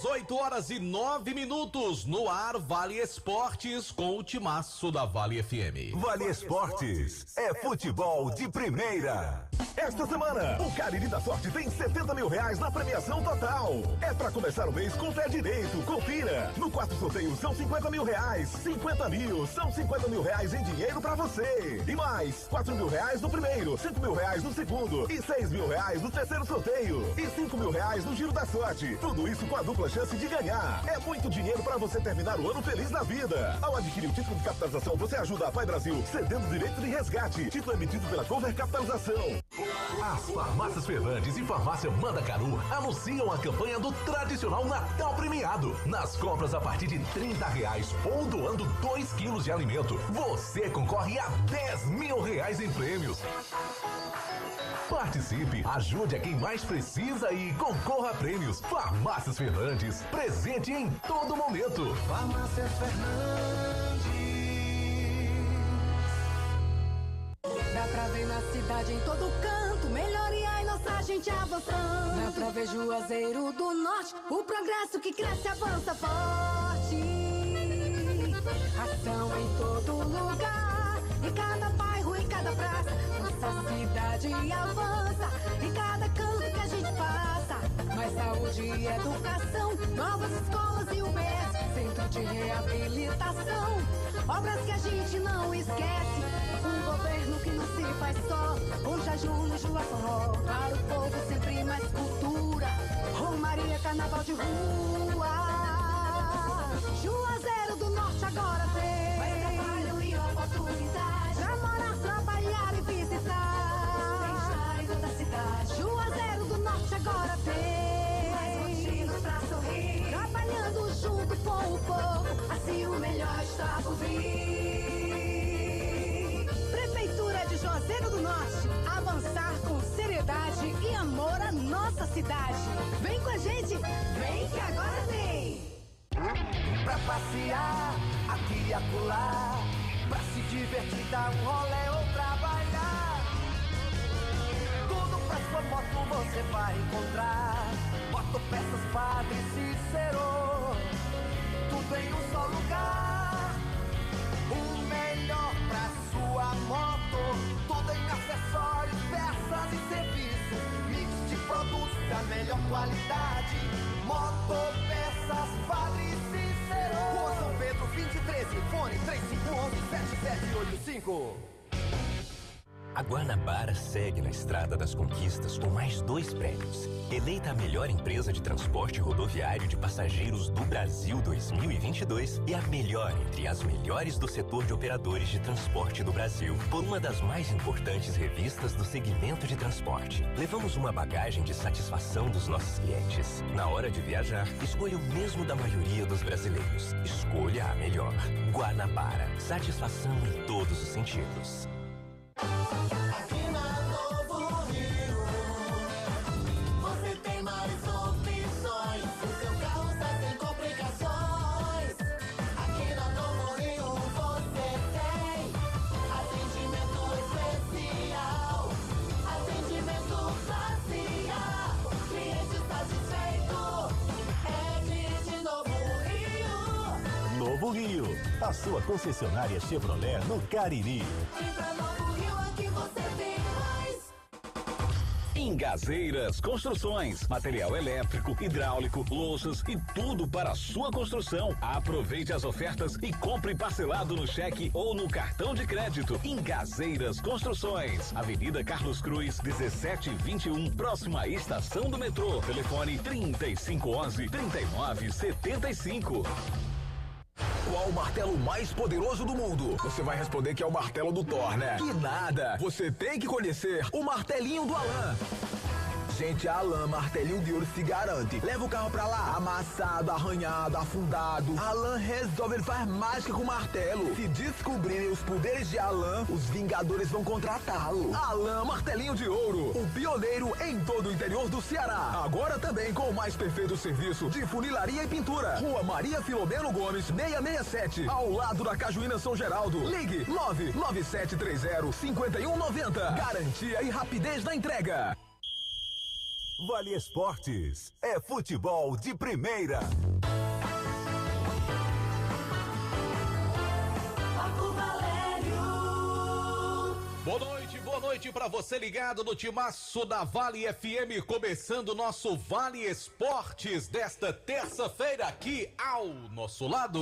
18h09 no ar Vale Esportes com o timaço da Vale FM. Vale Esportes é futebol de primeira. Esta semana, o Cariri da Sorte tem R$70 mil na premiação total. É pra começar o mês com pé direito. Confira. No quarto sorteio são R$50 mil. 50 mil são R$50 mil em dinheiro pra você. E mais R$4 mil no primeiro, R$5 mil no segundo e R$6 mil no terceiro sorteio. E R$5 mil no Giro da Sorte. Tudo isso com a dupla chance de ganhar. É muito dinheiro pra você terminar o ano feliz na vida. Ao adquirir o título de capitalização, você ajuda a Pai Brasil, cedendo o direito de resgate. Título emitido pela Cover Capitalização. As farmácias Fernandes e farmácia Mandacaru anunciam a campanha do tradicional Natal premiado. Nas compras a partir de R$30 ou doando 2 quilos de alimento, você concorre a R$10 mil em prêmios. Participe, ajude a quem mais precisa e concorra a prêmios. Farmácias Fernandes, presente em todo momento. Farmácias Fernandes. Dá pra ver na cidade em todo canto, melhoria e nossa gente avançando. Dá pra ver Juazeiro do Norte, o progresso que cresce avança forte. Ação em todo lugar, em cada bairro, em cada praça. Nossa cidade avança, em cada canto que a gente passa. Mais saúde e educação, novas escolas e UBS, centro de reabilitação, obras que a gente não esquece. Um governo que não se faz só, com Jaju no Jua Forró. Para o povo sempre mais cultura, Romaria, carnaval de rua. Juazeiro do Norte agora tem mais trabalho e oportunidade pra morar, trabalhar e visitar. Bem-estar em toda a cidade. Juazeiro do Norte agora tem mais motivos pra sorrir, trabalhando junto com o povo, assim o melhor está por vir. Prefeitura de Juazeiro do Norte, avançar com seriedade e amor à nossa cidade. Vem com a gente, vem que agora tem. Pra passear, aqui e acolá, pra se divertir, dar um rolê ou trabalhar. Tudo pra sua moto você vai encontrar. Motopeças Padre Cícero, tudo em um só lugar. O melhor pra sua moto, tudo em acessórios, peças e serviços. Mix de produtos da melhor qualidade. Motopeças Padre Cícero, Rua São Pedro 2013, fone 3511-7785. A Guanabara segue na estrada das conquistas com mais 2 prêmios. Eleita a melhor empresa de transporte rodoviário de passageiros do Brasil 2022 e a melhor entre as melhores do setor de operadores de transporte do Brasil, por uma das mais importantes revistas do segmento de transporte. Levamos uma bagagem de satisfação dos nossos clientes. Na hora de viajar, escolha o mesmo da maioria dos brasileiros. Escolha a melhor. Guanabara. Satisfação em todos os sentidos. Aqui na Novo Rio, você tem mais opções. O seu carro está sem complicações. Aqui na Novo Rio você tem atendimento especial, atendimento facial. O cliente satisfeito é cliente Novo Rio. Novo Rio, a sua concessionária Chevrolet no Cariri. Engazeiras Construções, material elétrico, hidráulico, louças e tudo para a sua construção. Aproveite as ofertas e compre parcelado no cheque ou no cartão de crédito. Engazeiras Construções, Avenida Carlos Cruz, 1721, próxima à estação do metrô. Telefone 3511-3975. Qual o martelo mais poderoso do mundo? Você vai responder que é o martelo do Thor, né? Que nada! Você tem que conhecer o martelinho do Alan. Gente, a Alan Martelinho de Ouro se garante. Leva o carro pra lá, amassado, arranhado, afundado. Alan resolve, ele faz mágica com o martelo. Se descobrirem os poderes de Alan, os Vingadores vão contratá-lo. Alan Martelinho de Ouro, o pioneiro em todo o interior do Ceará. Agora também com o mais perfeito serviço de funilaria e pintura. Rua Maria Filomeno Gomes, 667, ao lado da Cajuína São Geraldo. Ligue 99730-5190. Garantia e rapidez na entrega. Vale Esportes é futebol de primeira. Boa noite pra você ligado no timaço da Vale FM, começando o nosso Vale Esportes desta terça-feira aqui ao nosso lado.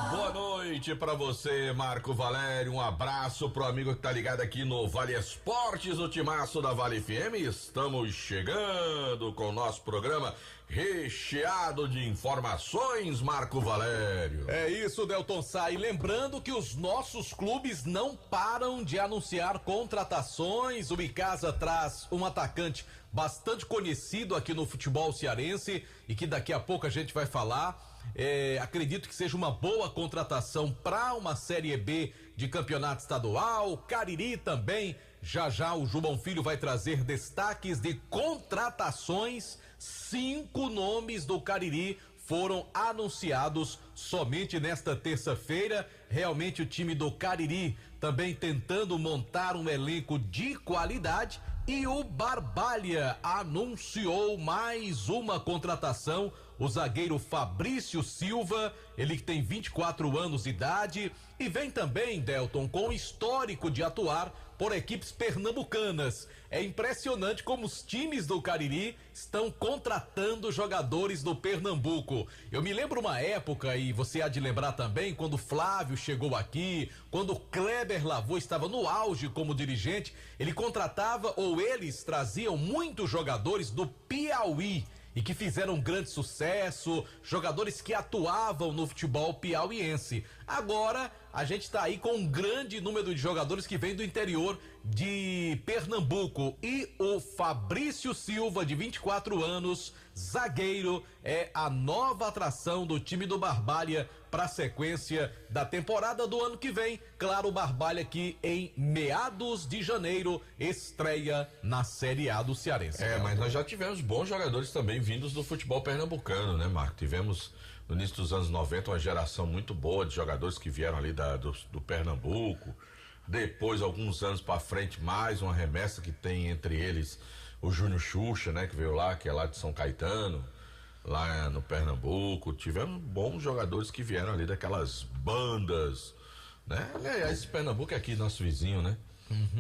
Boa noite pra você, Marco Valério, um abraço pro amigo que tá ligado aqui no Vale Esportes, no timaço da Vale FM. Estamos chegando com o nosso programa recheado de informações, Marco Valério. É isso, Delton Sá, e lembrando que os nossos clubes não param de anunciar contratações. O Icasa traz um atacante bastante conhecido aqui no futebol cearense e que daqui a pouco a gente vai falar. Acredito que seja uma boa contratação para uma Série B de campeonato estadual. Cariri também, já o João Filho vai trazer destaques de contratações. 5 nomes do Cariri foram anunciados somente nesta terça-feira. Realmente o time do Cariri também tentando montar um elenco de qualidade. E o Barbalha anunciou mais uma contratação, o zagueiro Fabrício Silva, ele que tem 24 anos de idade e vem também, Delton, com histórico de atuar por equipes pernambucanas. É impressionante como os times do Cariri estão contratando jogadores do Pernambuco. Eu me lembro uma época, e você há de lembrar também, quando o Flávio chegou aqui, quando o Kleber Lavô estava no auge como dirigente, ele contratava, ou eles traziam muitos jogadores do Piauí e que fizeram um grande sucesso, jogadores que atuavam no futebol piauiense. Agora a gente está aí com um grande número de jogadores que vêm do interior de Pernambuco, e o Fabrício Silva, de 24 anos, zagueiro, é a nova atração do time do Barbalha para a sequência da temporada do ano que vem. Claro, o Barbalha que em meados de janeiro estreia na Série A do Cearense. Mas nós já tivemos bons jogadores também vindos do futebol pernambucano, né, Marco? Tivemos no início dos anos 90 uma geração muito boa de jogadores que vieram ali do Pernambuco. Depois, alguns anos para frente, mais uma remessa que tem entre eles o Júnior Xuxa, né, que veio lá, que é lá de São Caetano, lá no Pernambuco. Tivemos bons jogadores que vieram ali daquelas bandas, né? Aliás, esse Pernambuco é aqui nosso vizinho, né?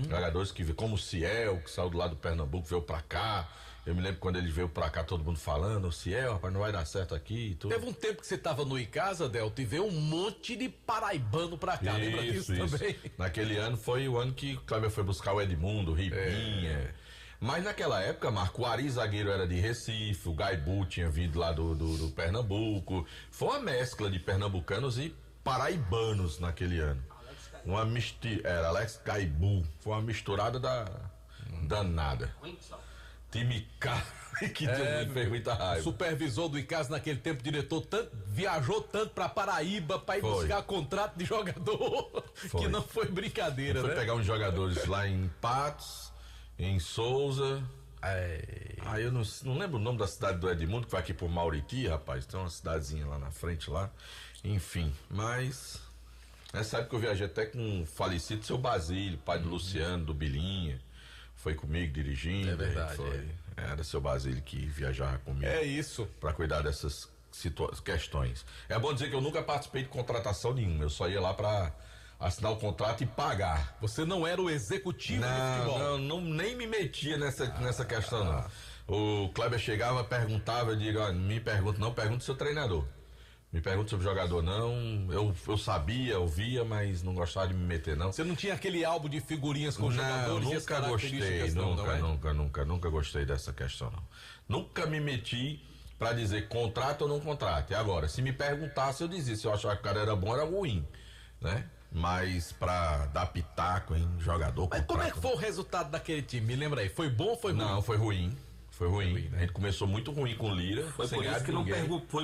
Jogadores que, como o Ciel, que saiu do lado do Pernambuco, veio pra cá. Eu me lembro quando ele veio pra cá, todo mundo falando, o Ciel, rapaz, não vai dar certo aqui e tudo. Teve um tempo que você tava no Icasa, Delta, e veio um monte de paraibano pra cá, lembra disso também? Naquele ano foi o ano que o Kleber foi buscar o Edmundo, o Ripinha. Mas naquela época, Marco, o Ari zagueiro era de Recife, o Gaibu tinha vindo lá do Pernambuco. Foi uma mescla de pernambucanos e paraibanos naquele ano. Era Alex Gaibu, foi uma misturada danada. Time que fez muita raiva. Supervisor do Icasa naquele tempo, diretor, viajou tanto pra Paraíba pra ir buscar contrato de jogador, que não foi brincadeira, né? Foi pegar uns jogadores lá em Patos, em Souza. Eu não lembro o nome da cidade do Edmundo, que vai aqui por Mauriti, rapaz. Tem uma cidadezinha lá na frente lá. Enfim, mas nessa época eu viajei até com o falecido seu Basílio, pai do Luciano, do Bilinha. Foi comigo dirigindo. É verdade. Era seu Basílio que viajava comigo. É isso. Pra cuidar dessas questões. É bom dizer que eu nunca participei de contratação nenhuma. Eu só ia lá pra assinar o contrato e pagar. Você não era o executivo do futebol? Não, nem me metia nessa questão, não. O Kleber chegava, perguntava, eu digo, me pergunta não, pergunta o seu treinador. Me pergunta sobre o jogador, não. Eu sabia, eu via, mas não gostava de me meter, não. Você não tinha aquele álbum de figurinhas com jogadores? Nunca gostei, nunca gostei dessa questão, não. Nunca me meti pra dizer contrato ou não contrato. E agora, se me perguntasse, eu dizia se eu achava que o cara era bom, era ruim, né? Mas pra dar pitaco em jogador. Mas como é que foi o resultado daquele time? Me lembra aí, foi bom ou foi ruim? Não, foi ruim. Foi ruim, né? A gente começou muito ruim com o Lira. Foi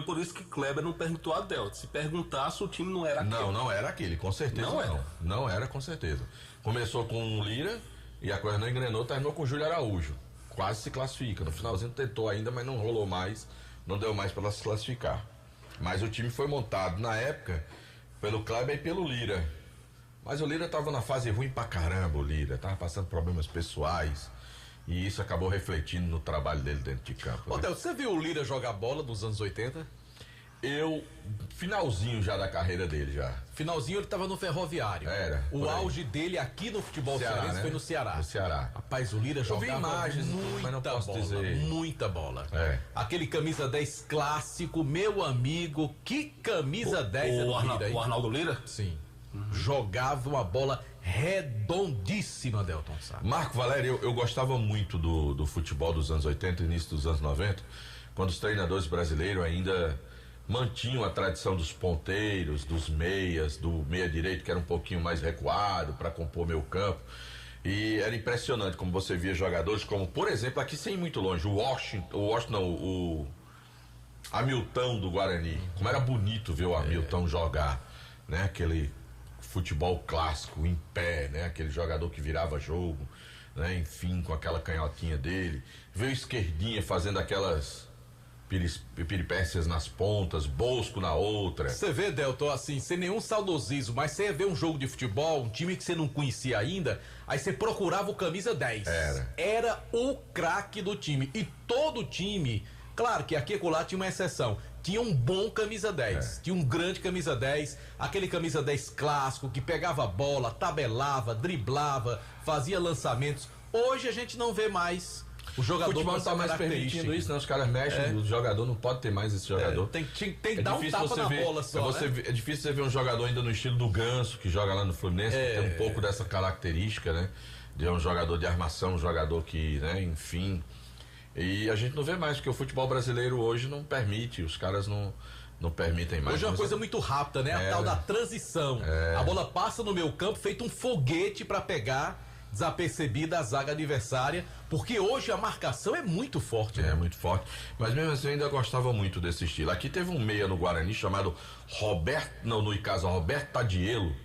por isso que Kleber não perguntou a Delta. Se perguntasse, o time não era aquele. Não era aquele, com certeza não era, com certeza. Começou com o Lira e a coisa não engrenou, terminou com o Júlio Araújo. Quase se classifica. No finalzinho tentou ainda, mas não rolou mais. Não deu mais para se classificar. Mas o time foi montado na época pelo Kleber e pelo Lira. Mas o Lira tava na fase ruim pra caramba, o Lira. Tava passando problemas pessoais. E isso acabou refletindo no trabalho dele dentro de campo. Ô, Del, você viu o Lira jogar bola dos anos 80? Finalzinho já da carreira dele já. Finalzinho ele tava no Ferroviário. Era. O auge dele aqui no futebol cearense, né? Foi no Ceará. No Ceará. Rapaz, o Lira jogava vi imagens, mas não posso bola, dizer. muita bola. É. Aquele camisa 10 clássico, meu amigo, que camisa 10 é do Lira, hein? O Arnaldo Lira? Sim. Jogava uma bola redondíssima, Delton Sá. Marco Valério, eu gostava muito do futebol dos anos 80 e início dos anos 90, quando os treinadores brasileiros ainda mantinham a tradição dos ponteiros, dos meias, do meia direito que era um pouquinho mais recuado para compor meio campo. E era impressionante como você via jogadores como, por exemplo, aqui sem ir muito longe, o Hamilton do Guarani. Como era bonito ver o Hamilton jogar, né? Aquele futebol clássico, em pé, né? Aquele jogador que virava jogo, né? Enfim, com aquela canhotinha dele. Ver o Esquerdinha fazendo aquelas peripécias nas pontas, Bosco na outra. Você vê, Delton, assim, sem nenhum saudosismo, mas você ia ver um jogo de futebol, um time que você não conhecia ainda, aí você procurava o camisa 10. Era o craque do time. E todo time, claro que aqui e acolá tinha uma exceção, tinha um bom camisa 10, tinha um grande camisa 10, aquele camisa 10 clássico que pegava a bola, tabelava, driblava, fazia lançamentos. Hoje a gente não vê mais o jogador. O futebol não tá mais permitindo isso, né? Os caras mexem, o jogador não pode ter mais esse jogador. Tem que dar um tapa na bola só, É difícil você ver um jogador ainda no estilo do Ganso, que joga lá no Fluminense, que tem um pouco dessa característica, né? De um jogador de armação, um jogador que, né, enfim. E a gente não vê mais, porque o futebol brasileiro hoje não permite, os caras não permitem mais. Hoje é uma coisa muito rápida, né? A tal da transição. A bola passa no meio campo, feito um foguete para pegar desapercebida a zaga adversária, porque hoje a marcação é muito forte, né? É muito forte, mas mesmo assim eu ainda gostava muito desse estilo. Aqui teve um meia no Guarani chamado Roberto Tadielo.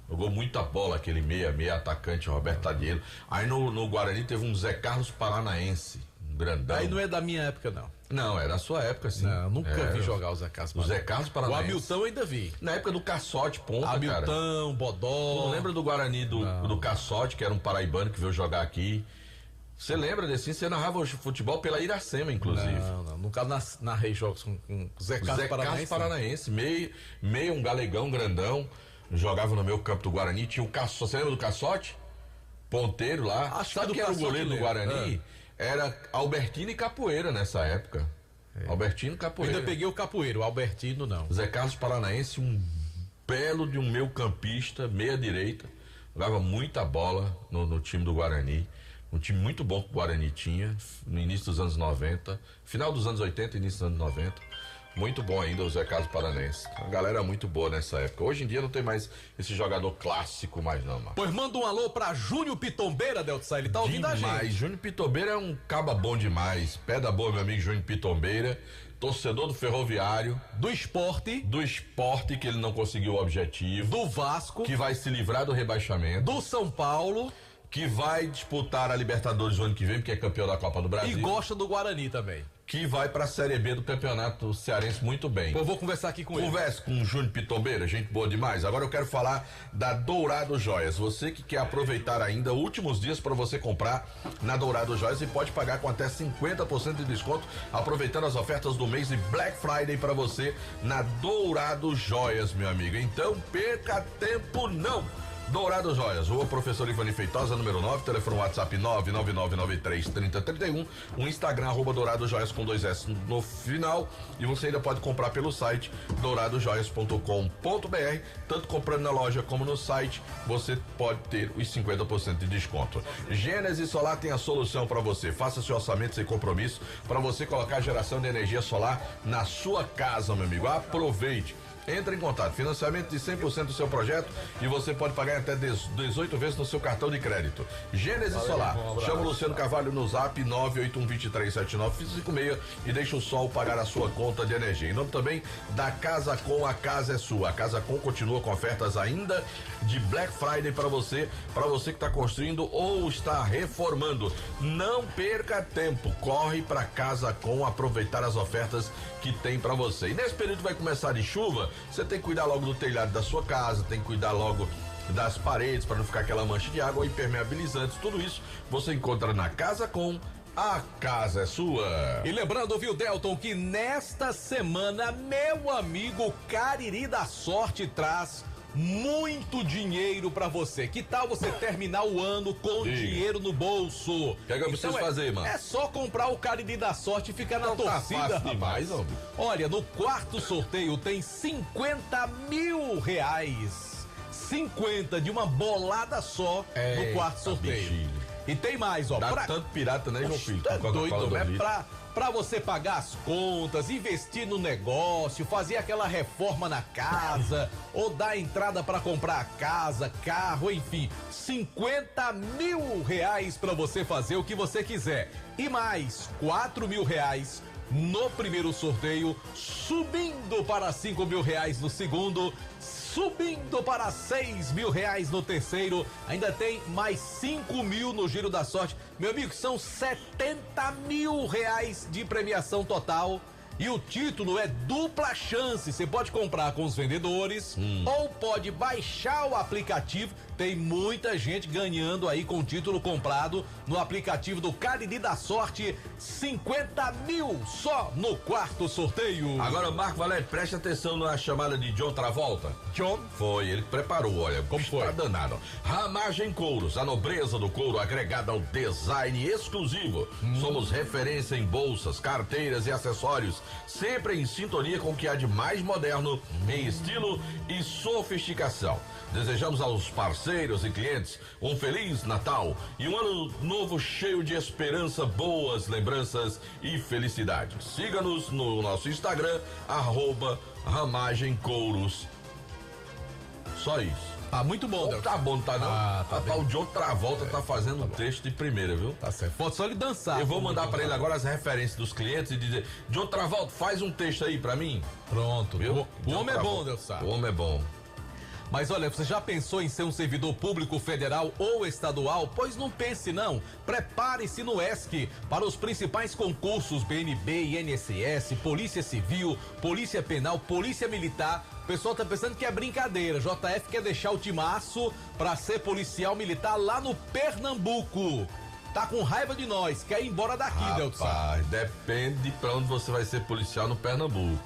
Jogou muita bola aquele meia atacante, Roberto Tadielo. Aí no Guarani teve um Zé Carlos Paranaense, um grandão. Aí não é da minha época, não. Não, era a sua época, sim. Não, nunca vi jogar o Zé Carlos Paranaense. O Zé Carlos Paranaense. O Hamilton eu ainda vi. Na época do Caçote, ponta, cara. Hamilton, Bodó. Não lembra do Guarani do Caçote, que era um paraibano que veio jogar aqui? Você lembra desse? Você narrava o futebol pela Iracema, inclusive. Não. Nunca narrei jogos com o Zé Carlos Paranaense. Meio um galegão grandão. Jogava no meu campo do Guarani. Tinha o Caçote. Você lembra do Caçote? Ponteiro lá. Sabe que era o goleiro do Guarani? Era Albertino e Capoeira nessa época. Albertino e Capoeira. Eu ainda peguei o Capoeiro, o Albertino não. Zé Carlos Paranaense, um belo de um meio campista, meia direita. Jogava muita bola no time do Guarani. Um time muito bom que o Guarani tinha no início dos anos 90, final dos anos 80 e início dos anos 90. Muito bom ainda o Zé Carlos Paranaense. A galera muito boa nessa época. Hoje em dia não tem mais esse jogador clássico mais não, mano. Pois manda um alô pra Júnior Pitombeira, Deltsa, ele tá ouvindo a gente. Júnior Pitombeira é um caba bom demais. Pé da boa, meu amigo Júnior Pitombeira. Torcedor do Ferroviário. Do Esporte, que ele não conseguiu o objetivo. Do Vasco. Que vai se livrar do rebaixamento. Do São Paulo. Que vai disputar a Libertadores no ano que vem, porque é campeão da Copa do Brasil. E gosta do Guarani também. Que vai pra Série B do Campeonato Cearense muito bem. Eu vou conversar aqui com ele. Converse com o Júnior Pitombeira, gente boa demais. Agora eu quero falar da Dourado Joias. Você que quer aproveitar ainda últimos dias para você comprar na Dourado Joias e pode pagar com até 50% de desconto, aproveitando as ofertas do mês de Black Friday para você na Dourado Joias, meu amigo. Então perca tempo não. Dourado Joias, Rua Professor Ivani Feitosa, número 9, telefone WhatsApp 999933031, o Instagram @Dourado Joias com 2 S no final, e você ainda pode comprar pelo site douradojoias.com.br, tanto comprando na loja como no site, você pode ter os 50% de desconto. Gênesis Solar tem a solução para você. Faça seu orçamento sem compromisso para você colocar a geração de energia solar na sua casa, meu amigo. Aproveite. Entre em contato, financiamento de 100% do seu projeto e você pode pagar até 18 vezes no seu cartão de crédito. Gênesis Solar, chama o Luciano Carvalho no zap 981237956 e deixa o sol pagar a sua conta de energia. Em nome também da Casa Com, a casa é sua. A Casa Com continua com ofertas ainda de Black Friday para você que está construindo ou está reformando. Não perca tempo, corre para Casa Com aproveitar as ofertas que tem para você. E nesse período vai começar de chuva, você tem que cuidar logo do telhado da sua casa, tem que cuidar logo das paredes, para não ficar aquela mancha de água, impermeabilizantes, tudo isso você encontra na Casa Com. A casa é sua. E lembrando, viu, Delton, que nesta semana, meu amigo Cariri da Sorte traz muito dinheiro pra você. Que tal você terminar o ano com dinheiro no bolso? O que é que eu preciso fazer, mano? É só comprar o Cariri da Sorte e ficar na torcida, tá fácil demais, homem. Olha, no quarto sorteio tem 50 mil reais. 50 de uma bolada só no quarto sorteio. Bichinho. E tem mais, ó. Dá tanto pirata, né, João Filho? Tá doido, é pra você pagar as contas, investir no negócio, fazer aquela reforma na casa, ou dar entrada pra comprar a casa, carro, enfim. 50 mil reais pra você fazer o que você quiser. E mais 4 mil reais no primeiro sorteio, subindo para 5 mil reais no segundo, subindo para 6 mil reais no terceiro, ainda tem mais 5 mil no Giro da Sorte. Meu amigo, são 70 mil reais de premiação total. E o título é dupla chance. Você pode comprar com os vendedores ou pode baixar o aplicativo. Tem muita gente ganhando aí com o título comprado no aplicativo do Cariri da Sorte. 50 mil só no quarto sorteio. Agora, Marco Valério, preste atenção na chamada de John Travolta. John? Foi, ele preparou, olha. Como foi? Tá danado. Ramagem Couros, a nobreza do couro agregada ao design exclusivo. Somos referência em bolsas, carteiras e acessórios, sempre em sintonia com o que há de mais moderno em estilo e sofisticação. Desejamos aos parceiros e clientes um Feliz Natal e um ano novo cheio de esperança, boas lembranças e felicidade. Siga-nos no nosso Instagram, @RamagemCouros. Só isso. Ah, muito bom, Não tá bom, tá não? Tá O John Travolta tá fazendo um texto de primeira, viu? Tá certo. Pode só ele dançar. Eu vou mandar pra ele agora as referências dos clientes e dizer: John Travolta, faz um texto aí pra mim. Pronto. Viu? O homem é bom, Deus O sabe. homem é bom. Mas olha, você já pensou em ser um servidor público federal ou estadual? Pois não pense não. Prepare-se no ESC para os principais concursos BNB, INSS, Polícia Civil, Polícia Penal, Polícia Militar. O pessoal tá pensando que é brincadeira. JF quer deixar o timaço para ser policial militar lá no Pernambuco. Tá com raiva de nós, quer ir embora daqui, Delton. Rapaz, depende de pra onde você vai ser policial no Pernambuco.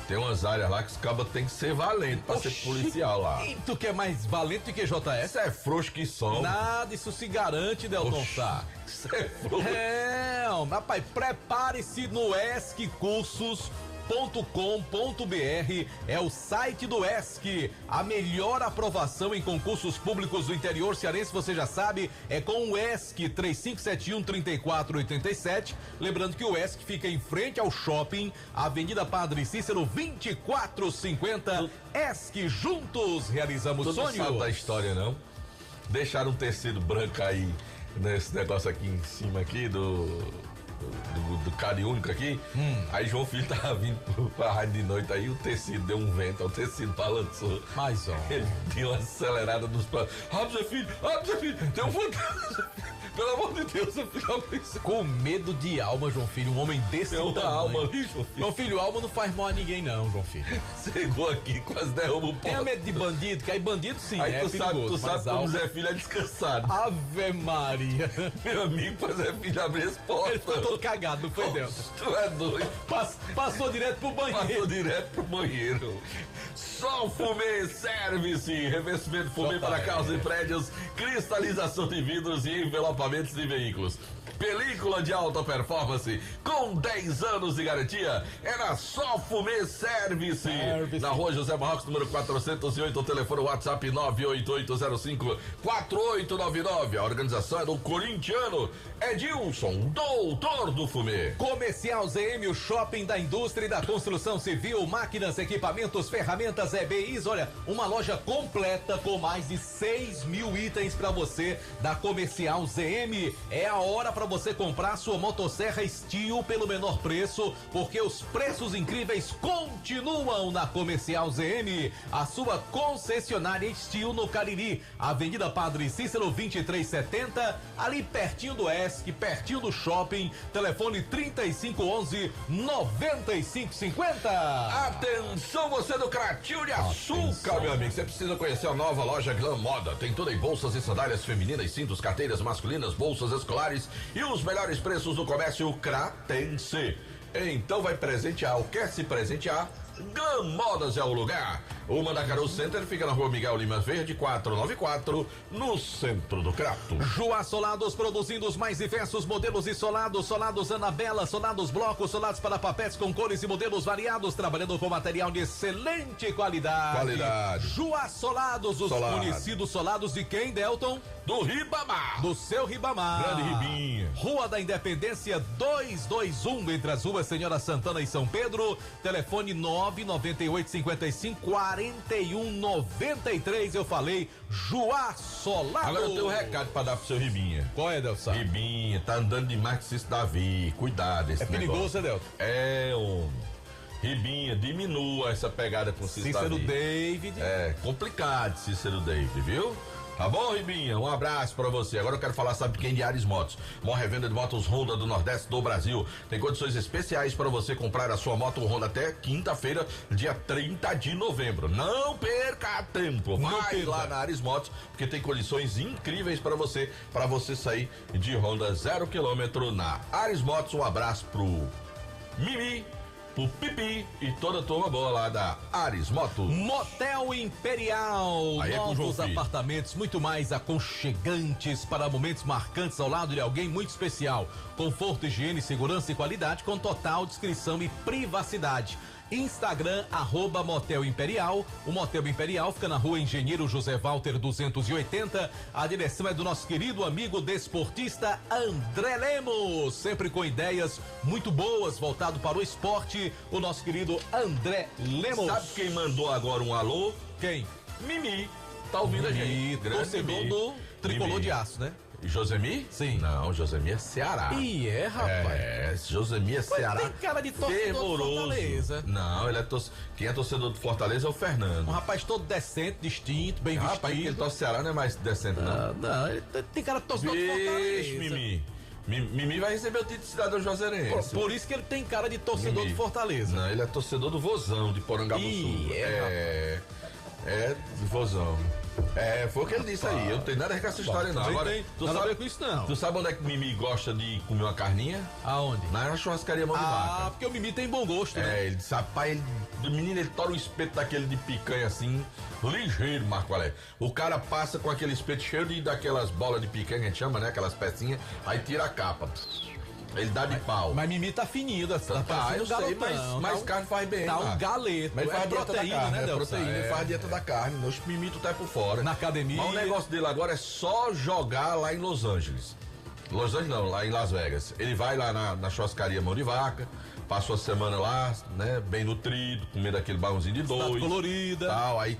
Tem umas áreas lá que os cabas tem que ser valente pra ser policial lá. E tu que é mais valente que JF? Isso é frouxo que som. Nada, isso se garante, Delton Sá. Isso é frouxo. É, rapaz, prepare-se no esccursos.com.br, é o site do ESC. A melhor aprovação em concursos públicos do interior cearense, você já sabe, é com o ESC 3571-3487. Lembrando que o ESC fica em frente ao shopping, Avenida Padre Cícero 2450. ESC, juntos realizamos Tu não sonhos. sabe da história, não? Deixaram um tecido branco aí, nesse negócio aqui em cima aqui do Cari Único aqui. Aí João Filho tava vindo pra rádio de noite aí, o tecido deu um vento, o tecido balançou. Mais ó. Ele deu uma acelerada nos planos. Rápido, Zé Filho, tem um fantasma. Pelo amor de Deus, Zé Filho. Com medo de alma, João Filho, um homem desse Tem uma tamanho. alma ali, João Filho. João Filho, alma não faz mal a ninguém não, João Filho. Chegou aqui, quase derruba o Tenha poste. medo de bandido, que aí bandido sim, Aí é tu perigoso. sabe como o Zé Filho é descansado. Ave Maria. Meu amigo, pra Zé Filho abrir as portas. Ele ficou todo cagado, não foi, Deus? Tu é doido. Passou direto pro banheiro. Passou direto pro banheiro. Só Fumê Service, revestimento Fumê para carros e prédios, cristalização de vidros e envelopamentos de veículos. Película de alta performance com 10 anos de garantia. É na Só Fumê Service. Na rua José Marrocos, número 408, o telefone WhatsApp 988054899. A organização é do corintiano Edilson, doutor do Fumê. Comercial ZM, o shopping da indústria e da construção civil, máquinas, equipamentos, ferramentas, EBIs. Olha, uma loja completa com mais de 6 mil itens para você da Comercial ZM. ZM. É a hora para você comprar sua motosserra Steel pelo menor preço, porque os preços incríveis continuam na Comercial ZM, a sua concessionária Steel no Cariri, Avenida Padre Cícero 2370, ali pertinho do ESC, pertinho do shopping. Telefone 3511-9550. Atenção, você do Cratil de Açúcar, meu amigo. Você precisa conhecer a nova loja Glam Moda. Tem tudo em bolsas e sandálias femininas, cintos, carteiras masculinas, bolsas escolares e os melhores preços do comércio cratense. Então vai presentear ou quer se presentear? Glam Modas é o lugar. O Mandacaru Center fica na rua Miguel Lima Verde, 494, no centro do Crato. Joá Solados, produzindo os mais diversos modelos de solados. Solados Anabela, solados blocos, solados para papéis com cores e modelos variados, trabalhando com material de excelente qualidade. Joá Solados, os conhecidos solados de quem, Delton? Do Ribamar. Do seu Ribamar. Grande Ribinha. Rua da Independência 221, entre as ruas Senhora Santana e São Pedro. Telefone 998-55-4193. Eu falei Joá Solado. Agora eu tenho um recado pra dar pro seu Ribinha. Qual é, Delson? Ribinha, tá andando demais com esse Davi. Cuidado esse negócio. Perigoso, né, Delton? É, homem. Ribinha, diminua essa pegada com Cícero David. É, complicado, Cícero David, viu? Tá bom, Ribinha? Um abraço pra você. Agora eu quero falar, sabe quem? De Ares Motos. Maior revenda de motos Honda do Nordeste do Brasil. Tem condições especiais para você comprar a sua moto Honda até quinta-feira, dia 30 de novembro. Não perca tempo. Vai lá na Ares Motos, porque tem condições incríveis para você sair de Honda 0 km na Ares Motos. Um abraço pro Mimi, pro Pipi e toda a turma boa lá da Ares Motos. Motel Imperial, aí novos apartamentos muito mais aconchegantes para momentos marcantes ao lado de alguém muito especial. Conforto, higiene, segurança e qualidade com total discrição e privacidade. Instagram, @Motel Imperial. O Motel Imperial fica na rua Engenheiro José Walter 280. A direção é do nosso querido amigo desportista André Lemos, sempre com ideias muito boas voltado para o esporte. O nosso querido André Lemos. Sabe quem mandou agora um alô? Quem? Mimi. Tá ouvindo a gente. Torcedor do Tricolor Mimi. de Aço, né? Josemi? Sim. Não, Josemi é Ceará. E é, rapaz. É, Josemi é Ceará. Tem cara de torcedor do Fortaleza. Não, ele é quem é torcedor do Fortaleza é o Fernando. Um rapaz todo decente, distinto, bem vestido. Rapaz, quem torce Ceará não é mais decente, não. Não, ele tem cara de torcedor do Fortaleza. Mimi. Mimi vai receber o título de cidadão joserense. Por isso que ele tem cara de torcedor do Fortaleza. Não, ele é torcedor do Vozão, de Porangabuçu. É do Vozão. É, foi o que ele disse aí. Eu não tenho nada a ver com essa história, não. Agora, tu sabe a ver com isso, não. Tu sabe onde é que o Mimi gosta de comer uma carninha? Aonde? Na churrascaria Mão de Vaca. Ah, porque o Mimi tem bom gosto, né? É, ele disse, rapaz, o menino, ele tora um espeto daquele de picanha assim, ligeiro, Marco Alé. O cara passa com aquele espeto cheio daquelas bolas de picanha que a gente chama, né? Aquelas pecinhas, aí tira a capa. Ele dá de pau. Mas Mimi tá fininho, tá eu sei, mas carne faz bem. Tá um galeto. Mas ele faz dieta da carne, né, proteína, ele faz dieta da carne. Os Mimi tu tá por fora. Na academia. Mas o negócio dele agora é só jogar lá em Los Angeles. Los Angeles não, lá em Las Vegas. Ele vai lá na churrascaria Mão de Vaca, passa uma semana lá, né, bem nutrido, comendo aquele baúzinho de dois. Colorida.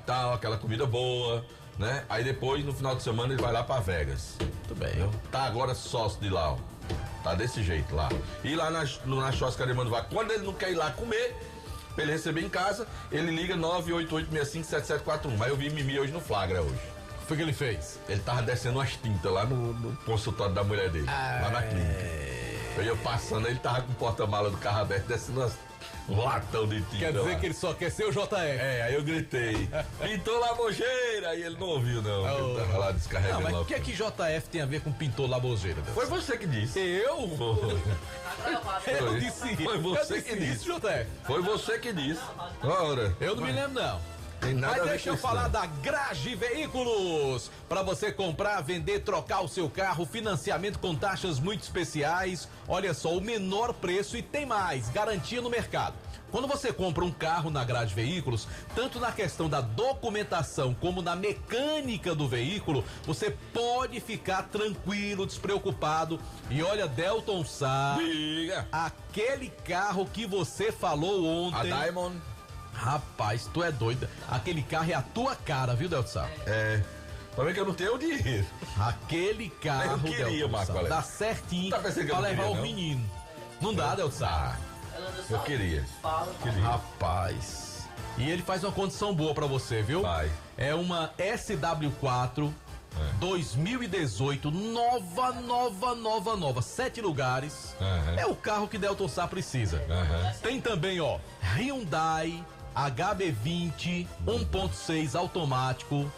Tal, aquela comida boa, né? Aí depois, no final de semana, ele vai lá pra Vegas. Muito bem. Entendeu? Tá agora sócio de lá, ó. Tá desse jeito lá. E lá na churrascaria Mão de Vaca, quando ele não quer ir lá comer, pra ele receber em casa, ele liga 988657741. Mas eu vi Mimi hoje no flagra hoje. O que foi que ele fez? Ele tava descendo umas tintas lá no consultório da mulher dele, lá na clínica. Eu ia passando, ele tava com o porta-mala do carro aberto, descendo um latão de tinta. Quer dizer lá. Que ele só quer ser o JF. É, aí eu gritei, pintou labojeira, aí ele não ouviu, não. Ele tava lá descarregando. Não, mas lá o que é que JF tem a ver com pintor labojeira? Foi você que disse. Eu? Eu disse. Foi você que disse, JF. Foi você que disse. Ora. Eu não me lembro, não. Tem nada Mas a ver deixa com eu isso, falar não. da Grage Veículos. Para você comprar, vender, trocar o seu carro, financiamento com taxas muito especiais. Olha só, o menor preço e tem mais, garantia no mercado. Quando você compra um carro na Grade Veículos, tanto na questão da documentação como na mecânica do veículo, você pode ficar tranquilo, despreocupado. E olha, Delton Sá, Diga. aquele carro que você falou ontem... A Diamond. Rapaz, tu é doida. Aquele carro é a tua cara, viu, Delton Sá? É. Também que eu não tenho o dinheiro. Aquele carro, eu queria, Marco Valério. dá certinho Tá pensando que eu pra não levar queria, o não? menino. Não dá, Delson. Eu queria. Rapaz. E ele faz uma condição boa pra você, viu? Vai. É uma SW4 2018, nova. 7 lugares. É o carro que Delton Sá precisa. Tem também, ó, Hyundai HB20 1.6 automático.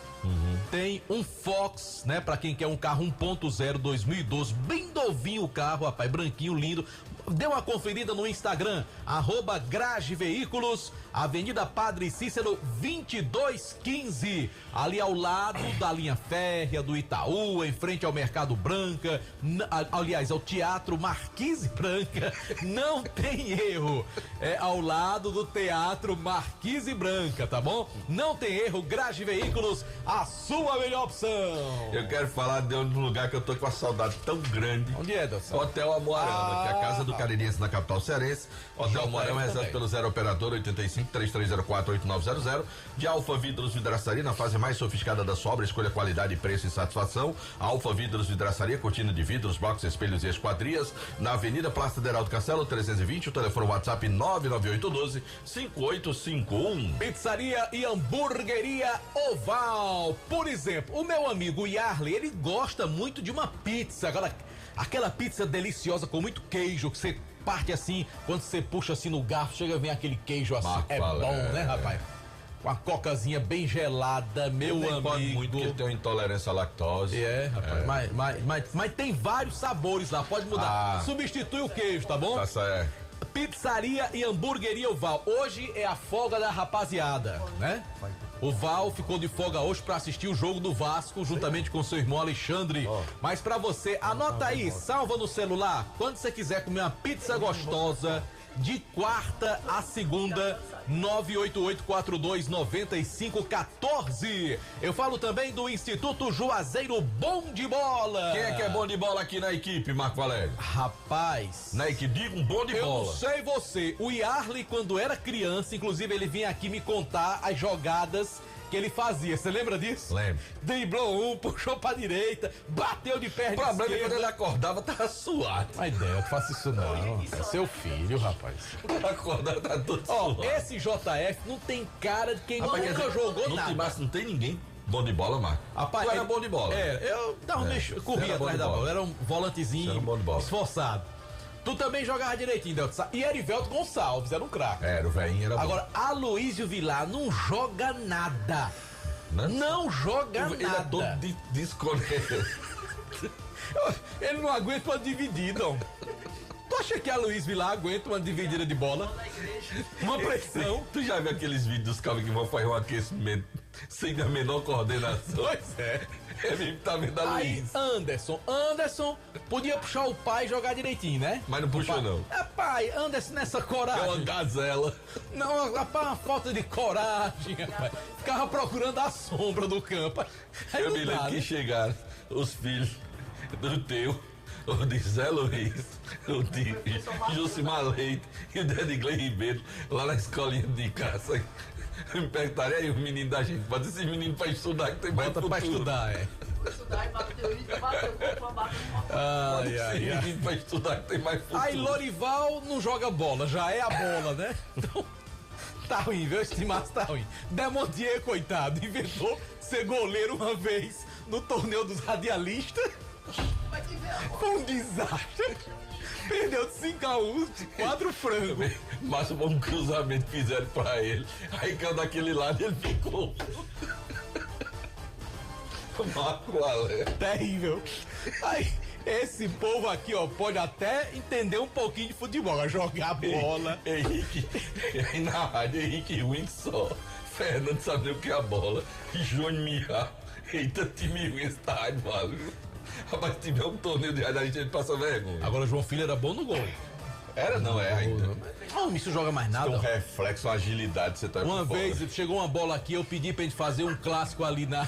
Tem um Fox, né? Pra quem quer um carro 1.0 2012, bem novinho o carro, rapaz, branquinho, lindo. Dê uma conferida no Instagram, @Grage Veículos, Avenida Padre Cícero 2215, ali ao lado da linha férrea do Itaú, em frente ao Mercado Branca, aliás, ao Teatro Marquise Branca, não tem erro, é ao lado do Teatro Marquise Branca, tá bom? Não tem erro, Grage Veículos, a sua melhor opção. Eu quero falar de um lugar que eu tô com uma saudade tão grande. Onde é, Delson? Hotel Amoarama, que é a casa do Caririense na capital cearense. Hotel Amoarama reserva pelo 0 operador 85-3304-8900. De Alfa Vidros Vidraçaria, na fase mais sofisticada da sua obra, escolha qualidade, preço e satisfação. Alfa Vidros Vidraçaria, cortina de vidros, box, espelhos e esquadrias, na Avenida Praça de Heraldo Castelo 320, o telefone WhatsApp 99812-5851. Pizzaria e hamburgueria Oval. Por exemplo, o meu amigo Yarley, ele gosta muito de uma pizza. Agora, aquela pizza deliciosa com muito queijo, que você parte assim, quando você puxa assim no garfo, chega a vir aquele queijo assim. Marco É bom, Valério. né, rapaz? Com a cocazinha bem gelada, meu Nem amigo. pode muito, porque ele tem uma intolerância à lactose. Rapaz, mas tem vários sabores lá, pode mudar. Substitui o queijo, tá bom? Tá certo. Pizzaria e hamburgueria o Val. Hoje é a folga da rapaziada, né? O Val ficou de folga hoje pra assistir o jogo do Vasco, juntamente com seu irmão Alexandre. Mas pra você, anota aí, salva no celular, quando você quiser comer uma pizza gostosa, de quarta a segunda, 988429514. Eu falo também do Instituto Juazeiro Bom de Bola. Quem é que é bom de bola aqui na equipe, Marco Valério? Rapaz, Na equipe, diga um bom de eu bola. não sei você, o Yarley quando era criança, inclusive ele vinha aqui me contar as jogadas que ele fazia, você lembra disso? Lembro. Driblou um, puxou pra direita, bateu de perna O problema é que quando esquerda. ele acordava, tava suado. Mas Deus, não faça isso não, é seu filho, rapaz. Quando acordava, tá todo Ó, suado. esse JF não tem cara de quem Rapaz, quer nunca dizer, jogou no nada. Timaço não tem ninguém bom de bola, Marco. Rapaz, Tu era ele- bom de bola. Eu dava corria era bom atrás de da bola. bola, era um volantezinho Você era bom de bola. esforçado. Tu também jogava direitinho, Delton. E Erivelto Gonçalves, era um craque. Era, o velhinho era bom. Agora, Aloísio Vilar não joga nada. Né? Não joga Ele é nada. todo desconectado. Ele não aguenta uma dividida, ó. Tu acha que a Luiz Vilar aguenta uma dividida de bola? Uma pressão? Tu já viu aqueles vídeos dos caras que vão fazer um aquecimento sem a menor coordenação? Pois é. Ele tá vendo a Aí, Luiz. Anderson podia puxar o pai e jogar direitinho, né? Mas não puxou, O pai- não. É, pai, Anderson nessa É coragem. uma gazela. Não, rapaz, uma falta de coragem, rapaz. Ficava procurando a sombra do campo. Aí Eu não me dá, lembro né? que chegaram os filhos do teu, o de Zé Luiz, o de Jucimar Leite e o de Edgley Ribeiro, lá na escolinha de caça. Me perguntaram, aí o menino da gente, bota esse menino pra estudar que tem mais Bota futuro. pra estudar, é. Ai, ai, Esse ai. menino pra estudar que tem mais futuro. Aí Lorival não joga bola, já é a bola, né? Então, tá ruim, viu? Esse timaço tá ruim. Demontier, coitado, inventou ser goleiro uma vez no torneio dos radialistas. Foi um desastre. Perdeu de 5-1, 4 frangos. Mas um bom cruzamento fizeram pra ele. Aí caiu daquele lado e ele ficou. Marco Valério. Terrível. Aí, esse povo aqui, ó, pode até entender um pouquinho de futebol, mas jogar bola. Henrique, aí na rádio, Henrique ruim só. Fernando sabe nem o que é a bola. Júnior Mirra. Eita, time ruim esse tarde, mano. Rapaz, se tiver um torneio de rádio, a gente passa vergonha. Agora, João Filho era bom no gol. Era, não é ainda. Não, isso joga mais nada. Tem um reflexo, uma agilidade, você tá Uma por vez fora. chegou uma bola aqui, eu pedi pra gente fazer um clássico ali na.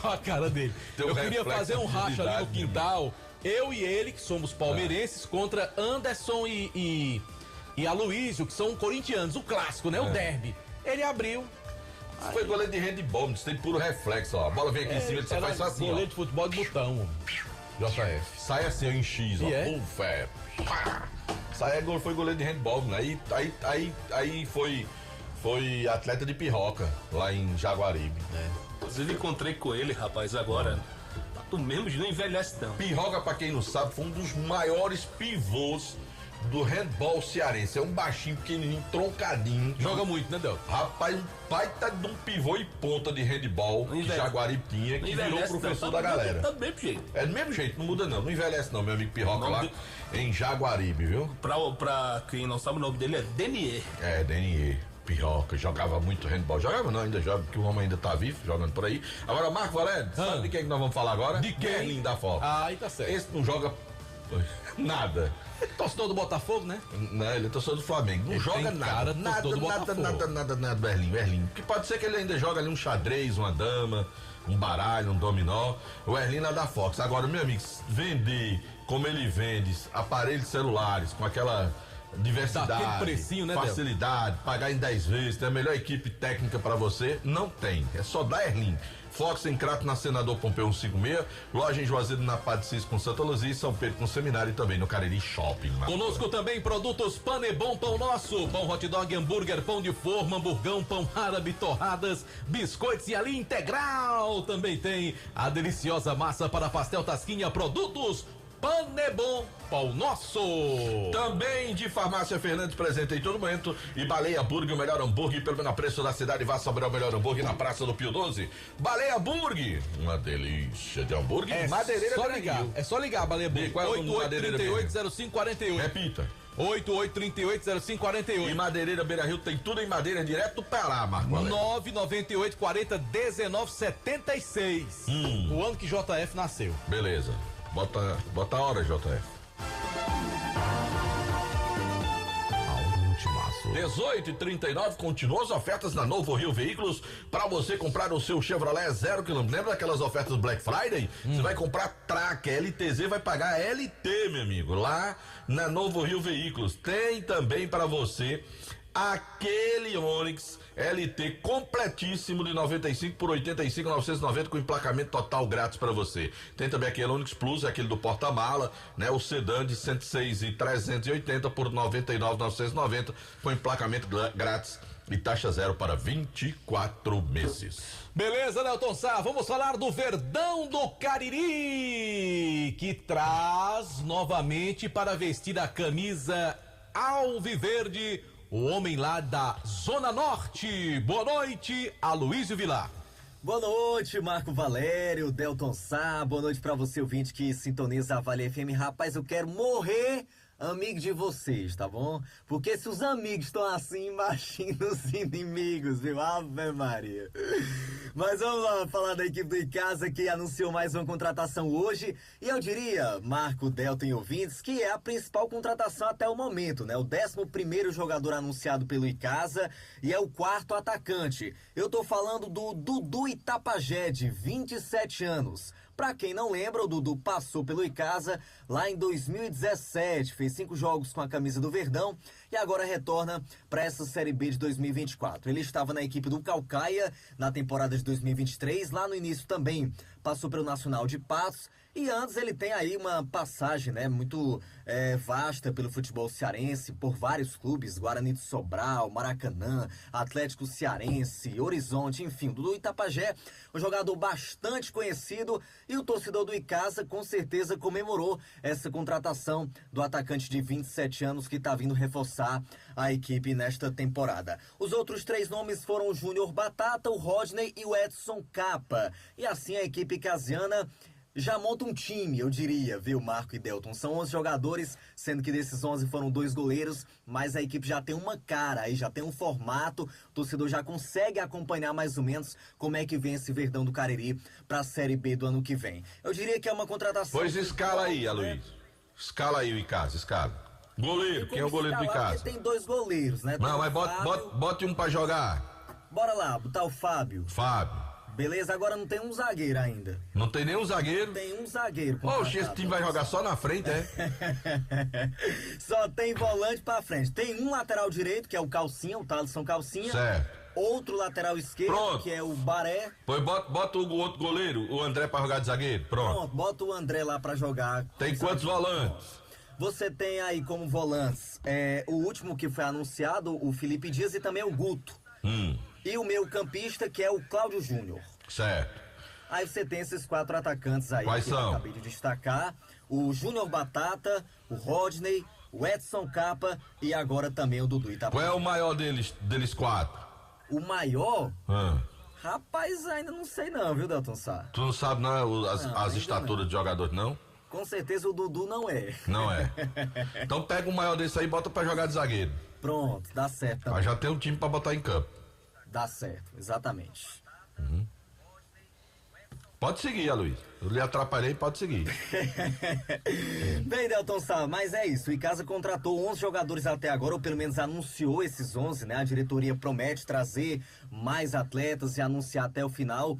Olha a cara dele. Tem um Eu queria reflexo, fazer um racha ali no agilidade, quintal. Eu e ele, que somos palmeirenses, contra Anderson e Aloísio, que são corintianos. O clássico, né? O derby. Ele abriu. Foi goleiro de handball, não tem puro reflexo, ó. A bola vem aqui em cima, você faz só assim, goleiro de futebol de botão, JF. Sai assim, ó, em X, ó. Fé. Sai, foi goleiro de handball, né? Aí foi atleta de pirroca, lá em Jaguaribe. Inclusive, encontrei com ele, rapaz, agora. Tá do mesmo jeito, não envelhece não. Pirroca, pra quem não sabe, foi um dos maiores pivôs do handball cearense. É um baixinho, pequenininho, troncadinho. Joga muito, né, Del? Rapaz, um baita de um pivô e ponta de handball que Jaguaribe tinha, que virou professor da galera. Tá do mesmo jeito. É do mesmo jeito, não muda não. Não envelhece não, meu amigo Pirroca lá em Jaguaribe, viu? Pra quem não sabe, o nome dele é Denier. É, Denier. Pirroca, jogava muito handball. Jogava não, ainda joga, porque o homem ainda tá vivo, jogando por aí. Agora, Marco Valério, sabe de quem é que nós vamos falar agora? De quem? Berlim da Fox. Aí tá certo. Esse não joga nada. Torcedor do Botafogo, né? Não, ele é torcedor do Flamengo. Não ele joga nada. Nada, Berlim. Que pode ser que ele ainda joga ali um xadrez, uma dama, um baralho, um dominó. O Erlin lá da Fox. Agora, meu amigo, vender como ele vende aparelhos celulares com aquela diversidade, precinho, né, facilidade, pagar em 10 vezes, tem a melhor equipe técnica pra você, não tem. É só da Erlin. Fox em Crato, na Senador Pompeu 156, loja em Juazeiro, na Padre Cis com Santa Luzia e São Pedro com Seminário e também no Cariri Shopping. Conosco também produtos Panebon Pão Nosso, pão hot dog, hambúrguer, pão de forma, hamburgão, pão árabe, torradas, biscoitos e ali integral. Também tem a deliciosa massa para pastel Tasquinha, produtos Panebon Pão Nosso. Também de Farmácia Fernandes, presente em todo momento. E Baleia Burger, o melhor hambúrguer pelo menor preço da cidade. Vá saborear o melhor hambúrguer na Praça do Pio 12. Baleia Burger, uma delícia de hambúrguer. Madeireira só ligar. É só ligar, Baleia Burger. 88380548. Repita. 88380548. E Madeireira Beira Rio tem tudo em madeira direto do Pará, Marco. 998401976. O ano que JF nasceu. Beleza. Bota a hora, JF. 18h39, continuam as ofertas na Novo Rio Veículos para você comprar o seu Chevrolet 0 km. Lembra daquelas ofertas do Black Friday? Você vai comprar Tracker, LTZ, vai pagar LT, meu amigo, lá na Novo Rio Veículos. Tem também para você aquele Onix LT completíssimo de 95 por 85.990 com emplacamento total grátis para você. Tem também aquele Onix Plus, aquele do porta-mala, né? O sedã de 106.380 por 99.990 com emplacamento grátis e taxa zero para 24 meses. Beleza, Nelton Sá, vamos falar do Verdão do Cariri, que traz novamente para vestir a camisa alviverde o homem lá da Zona Norte. Boa noite, Aloysio Vilar. Boa noite, Marco Valério, Delton Sá. Boa noite pra você, ouvinte que sintoniza a Vale FM. Rapaz, eu quero morrer amigo de vocês, tá bom? Porque se os amigos estão assim, imagina os inimigos, viu? Ave Maria. Mas vamos lá falar da equipe do Icasa, que anunciou mais uma contratação hoje. E eu diria, Marco, Delton e ouvintes, que é a principal contratação até o momento, né? O 11º jogador anunciado pelo Icasa e é o 4º atacante. Eu tô falando do Dudu Itapajé, de 27 anos. Pra quem não lembra, o Dudu passou pelo Icasa lá em 2017, fez 5 jogos com a camisa do Verdão e agora retorna para essa Série B de 2024. Ele estava na equipe do Caucaia na temporada de 2023, lá no início também passou pelo Nacional de Patos e antes ele tem aí uma passagem, né, muito vasta pelo futebol cearense, por vários clubes, Guarani de Sobral, Maracanã, Atlético Cearense, Horizonte, enfim, o Dudu Itapajé, um jogador bastante conhecido e o torcedor do Icasa com certeza comemorou essa contratação do atacante de 27 anos que está vindo reforçar a equipe nesta temporada. Os outros 3 nomes foram o Júnior Batata, o Rodney e o Edson Capa. E assim a equipe icasiana já monta um time, eu diria, viu, Marco e Delton? São 11 jogadores, sendo que desses 11 foram 2 goleiros, mas a equipe já tem uma cara, aí já tem um formato, o torcedor já consegue acompanhar mais ou menos como é que vem esse Verdão do Cariri para a Série B do ano que vem. Eu diria que é uma contratação... Pois escala aí, Aloysio. Escala aí o Icasa, escala. Goleiro, quem é o goleiro do Icasa? Tem 2 goleiros, né? Não, mas bote um pra jogar. Bora lá, botar o Fábio. Fábio. Beleza, agora não tem um zagueiro ainda. Não tem nenhum zagueiro? Tem um zagueiro. Oxe, esse time vai jogar só na frente, é? Só tem volante pra frente. Tem um lateral direito, que é o Calcinha, o Thaleson Calcinha. Certo. outro lateral esquerdo, Pronto. que é o Baré. Pois bota o outro goleiro, o André pra jogar de zagueiro. Pronto. Bota o André lá pra jogar. Tem quantos volantes? Você tem aí como volantes o último que foi anunciado, o Felipe Dias, e também o Guto. E o meio campista, que é o Cláudio Júnior. Certo. Aí você tem esses 4 atacantes aí. Quais que são? eu acabei de destacar. O Júnior Batata, o Rodney, o Edson Capa e agora também o Dudu Itabaiana. Qual é o maior deles 4? O maior? Rapaz, ainda não sei não, viu, Delton Sá? Tu não sabe não as estaturas de jogadores, não? Com certeza o Dudu não é. Não é. Então pega o maior desse aí e bota pra jogar de zagueiro. Pronto, dá certo também. Aí já tem um time pra botar em campo. Dá certo, exatamente. Pode seguir, Aloysio. Eu lhe atrapalhei, pode seguir. Bem, Delton Sá, mas é isso. O Icasa contratou 11 jogadores até agora, ou pelo menos anunciou esses 11, né? A diretoria promete trazer mais atletas e anunciar até o final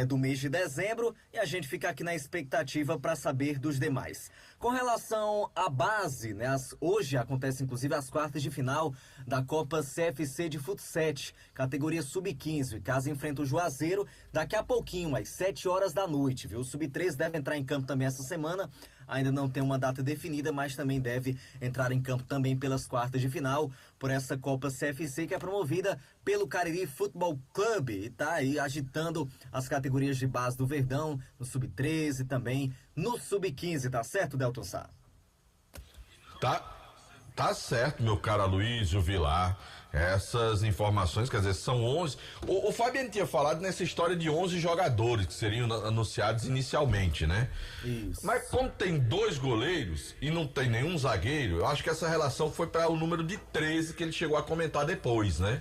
do mês de dezembro. E a gente fica aqui na expectativa para saber dos demais. Com relação à base, né? Hoje acontece inclusive as quartas de final da Copa CFC de Futsal, categoria Sub-15. O Icasa enfrenta o Juazeiro daqui a pouquinho, às 7 horas da noite, viu? O Sub-13 deve entrar em campo também essa semana. Ainda não tem uma data definida, mas também deve entrar em campo também pelas quartas de final por essa Copa CFC, que é promovida pelo Cariri Futebol Clube e tá aí agitando as categorias de base do Verdão, no Sub-13 também, no Sub-15, tá certo, Delton Sá? Tá certo, meu caro Aloysio Vilar. Essas informações, quer dizer, são 11. O Fabiano tinha falado nessa história de 11 jogadores que seriam anunciados inicialmente, né? Isso. Mas como tem 2 goleiros e não tem nenhum zagueiro, eu acho que essa relação foi para o número de 13 que ele chegou a comentar depois, né?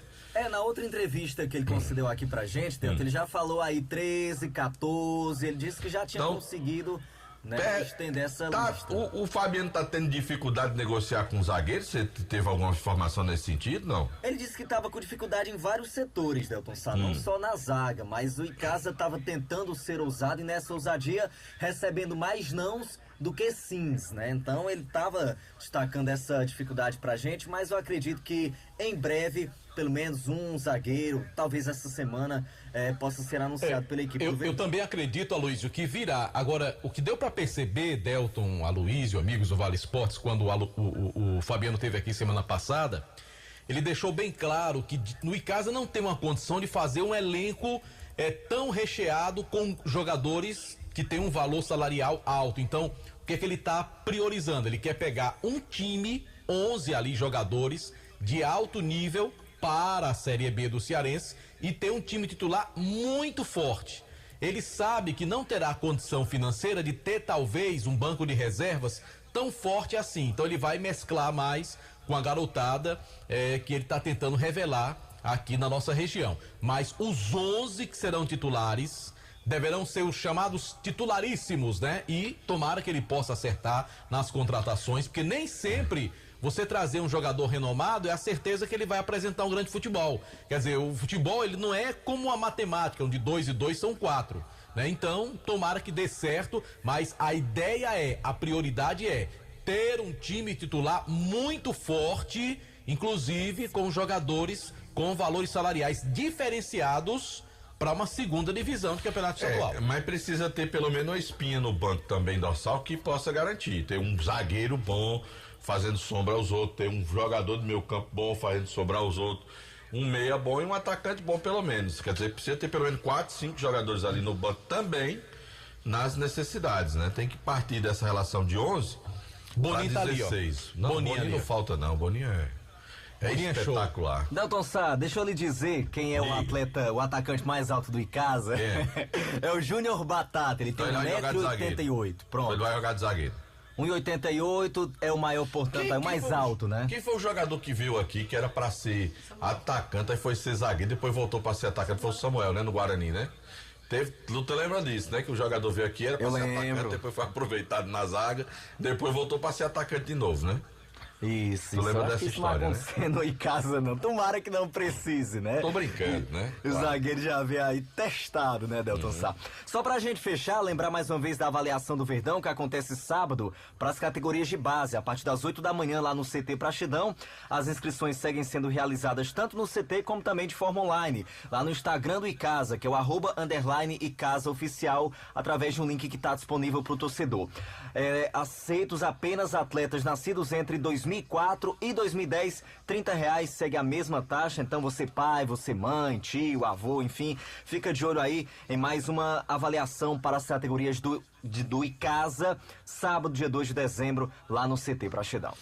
Na outra entrevista que ele concedeu aqui pra gente, Delton, ele já falou aí 13, 14, ele disse que já tinha conseguido... né, estender essa lista. O Fabiano tá tendo dificuldade de negociar com os zagueiros? Você teve alguma informação nesse sentido, não? Ele disse que estava com dificuldade em vários setores, Delton Sá, não só na zaga, mas o Icasa estava tentando ser ousado e nessa ousadia recebendo mais nãos do que sims, né? Então ele estava destacando essa dificuldade pra gente, mas eu acredito que em breve, pelo menos um zagueiro, talvez essa semana, possa ser anunciado pela equipe do Verdão. Eu também acredito, Aloysio, que virá. Agora, o que deu pra perceber, Delton, Aloysio, amigos do Vale Esportes, quando o Fabiano esteve aqui semana passada, ele deixou bem claro que no Icasa não tem uma condição de fazer um elenco tão recheado com jogadores que tem um valor salarial alto. Então, o que é que ele está priorizando? Ele quer pegar um time, 11 ali jogadores de alto nível para a Série B do Cearense e ter um time titular muito forte. Ele sabe que não terá condição financeira de ter talvez um banco de reservas tão forte assim. Então ele vai mesclar mais com a garotada que ele está tentando revelar aqui na nossa região. Mas os 11 que serão titulares deverão ser os chamados titularíssimos, né? E tomara que ele possa acertar nas contratações, porque nem sempre você trazer um jogador renomado é a certeza que ele vai apresentar um grande futebol. Quer dizer, o futebol ele não é como a matemática, onde 2 e 2 são 4, né? Então, tomara que dê certo, mas a ideia a prioridade é ter um time titular muito forte, inclusive com jogadores com valores salariais diferenciados para uma segunda divisão de campeonato estadual. Mas precisa ter pelo menos uma espinha no banco também dorsal que possa garantir. Ter um zagueiro bom fazendo sombra aos outros, ter um jogador do meio campo bom fazendo sombra aos outros, um meia bom e um atacante bom pelo menos. Quer dizer, precisa ter pelo menos 4, 5 jogadores ali no banco também nas necessidades, né? Tem que partir dessa relação de 11 Boninho para 16. Tá ali, ó. Não, Boninho não falta não, Boninho é espetacular. Delton Sá, deixa eu lhe dizer quem é o atleta, o atacante mais alto do Icasa. É o Júnior Batata, ele tem 1,88 m. Pronto. Ele vai jogar de zagueiro. 1,88 é o maior, portanto, é o mais alto, né? Quem foi o jogador que veio aqui que era pra ser atacante, aí foi ser zagueiro, depois voltou pra ser atacante, foi o Samuel, né? No Guarani, né? Tu lembra disso, né? Que o jogador veio aqui, era pra ser atacante, depois foi aproveitado na zaga, depois voltou pra ser atacante de novo, né? Isso, Tu lembra acho dessa que isso história, não né? acontecendo em casa, não. Tomara que não precise, né? Tô brincando, né? O zagueiro já veio aí testado, né, Delton Sá? Só pra gente fechar, lembrar mais uma vez da avaliação do Verdão, que acontece sábado, para as categorias de base, a partir das 8 da manhã lá no CT Praxidão. As inscrições seguem sendo realizadas tanto no CT como também de forma online, lá no Instagram do Icasa, que é o @_Icasa Oficial, através de um link que está disponível para o torcedor. Aceitos apenas atletas nascidos entre 2004 e 2010, R$30, segue a mesma taxa. Então você pai, você mãe, tio, avô, enfim, fica de olho aí em mais uma avaliação para as categorias do Icasa, sábado, dia 2 de dezembro, lá no CT Praxidão.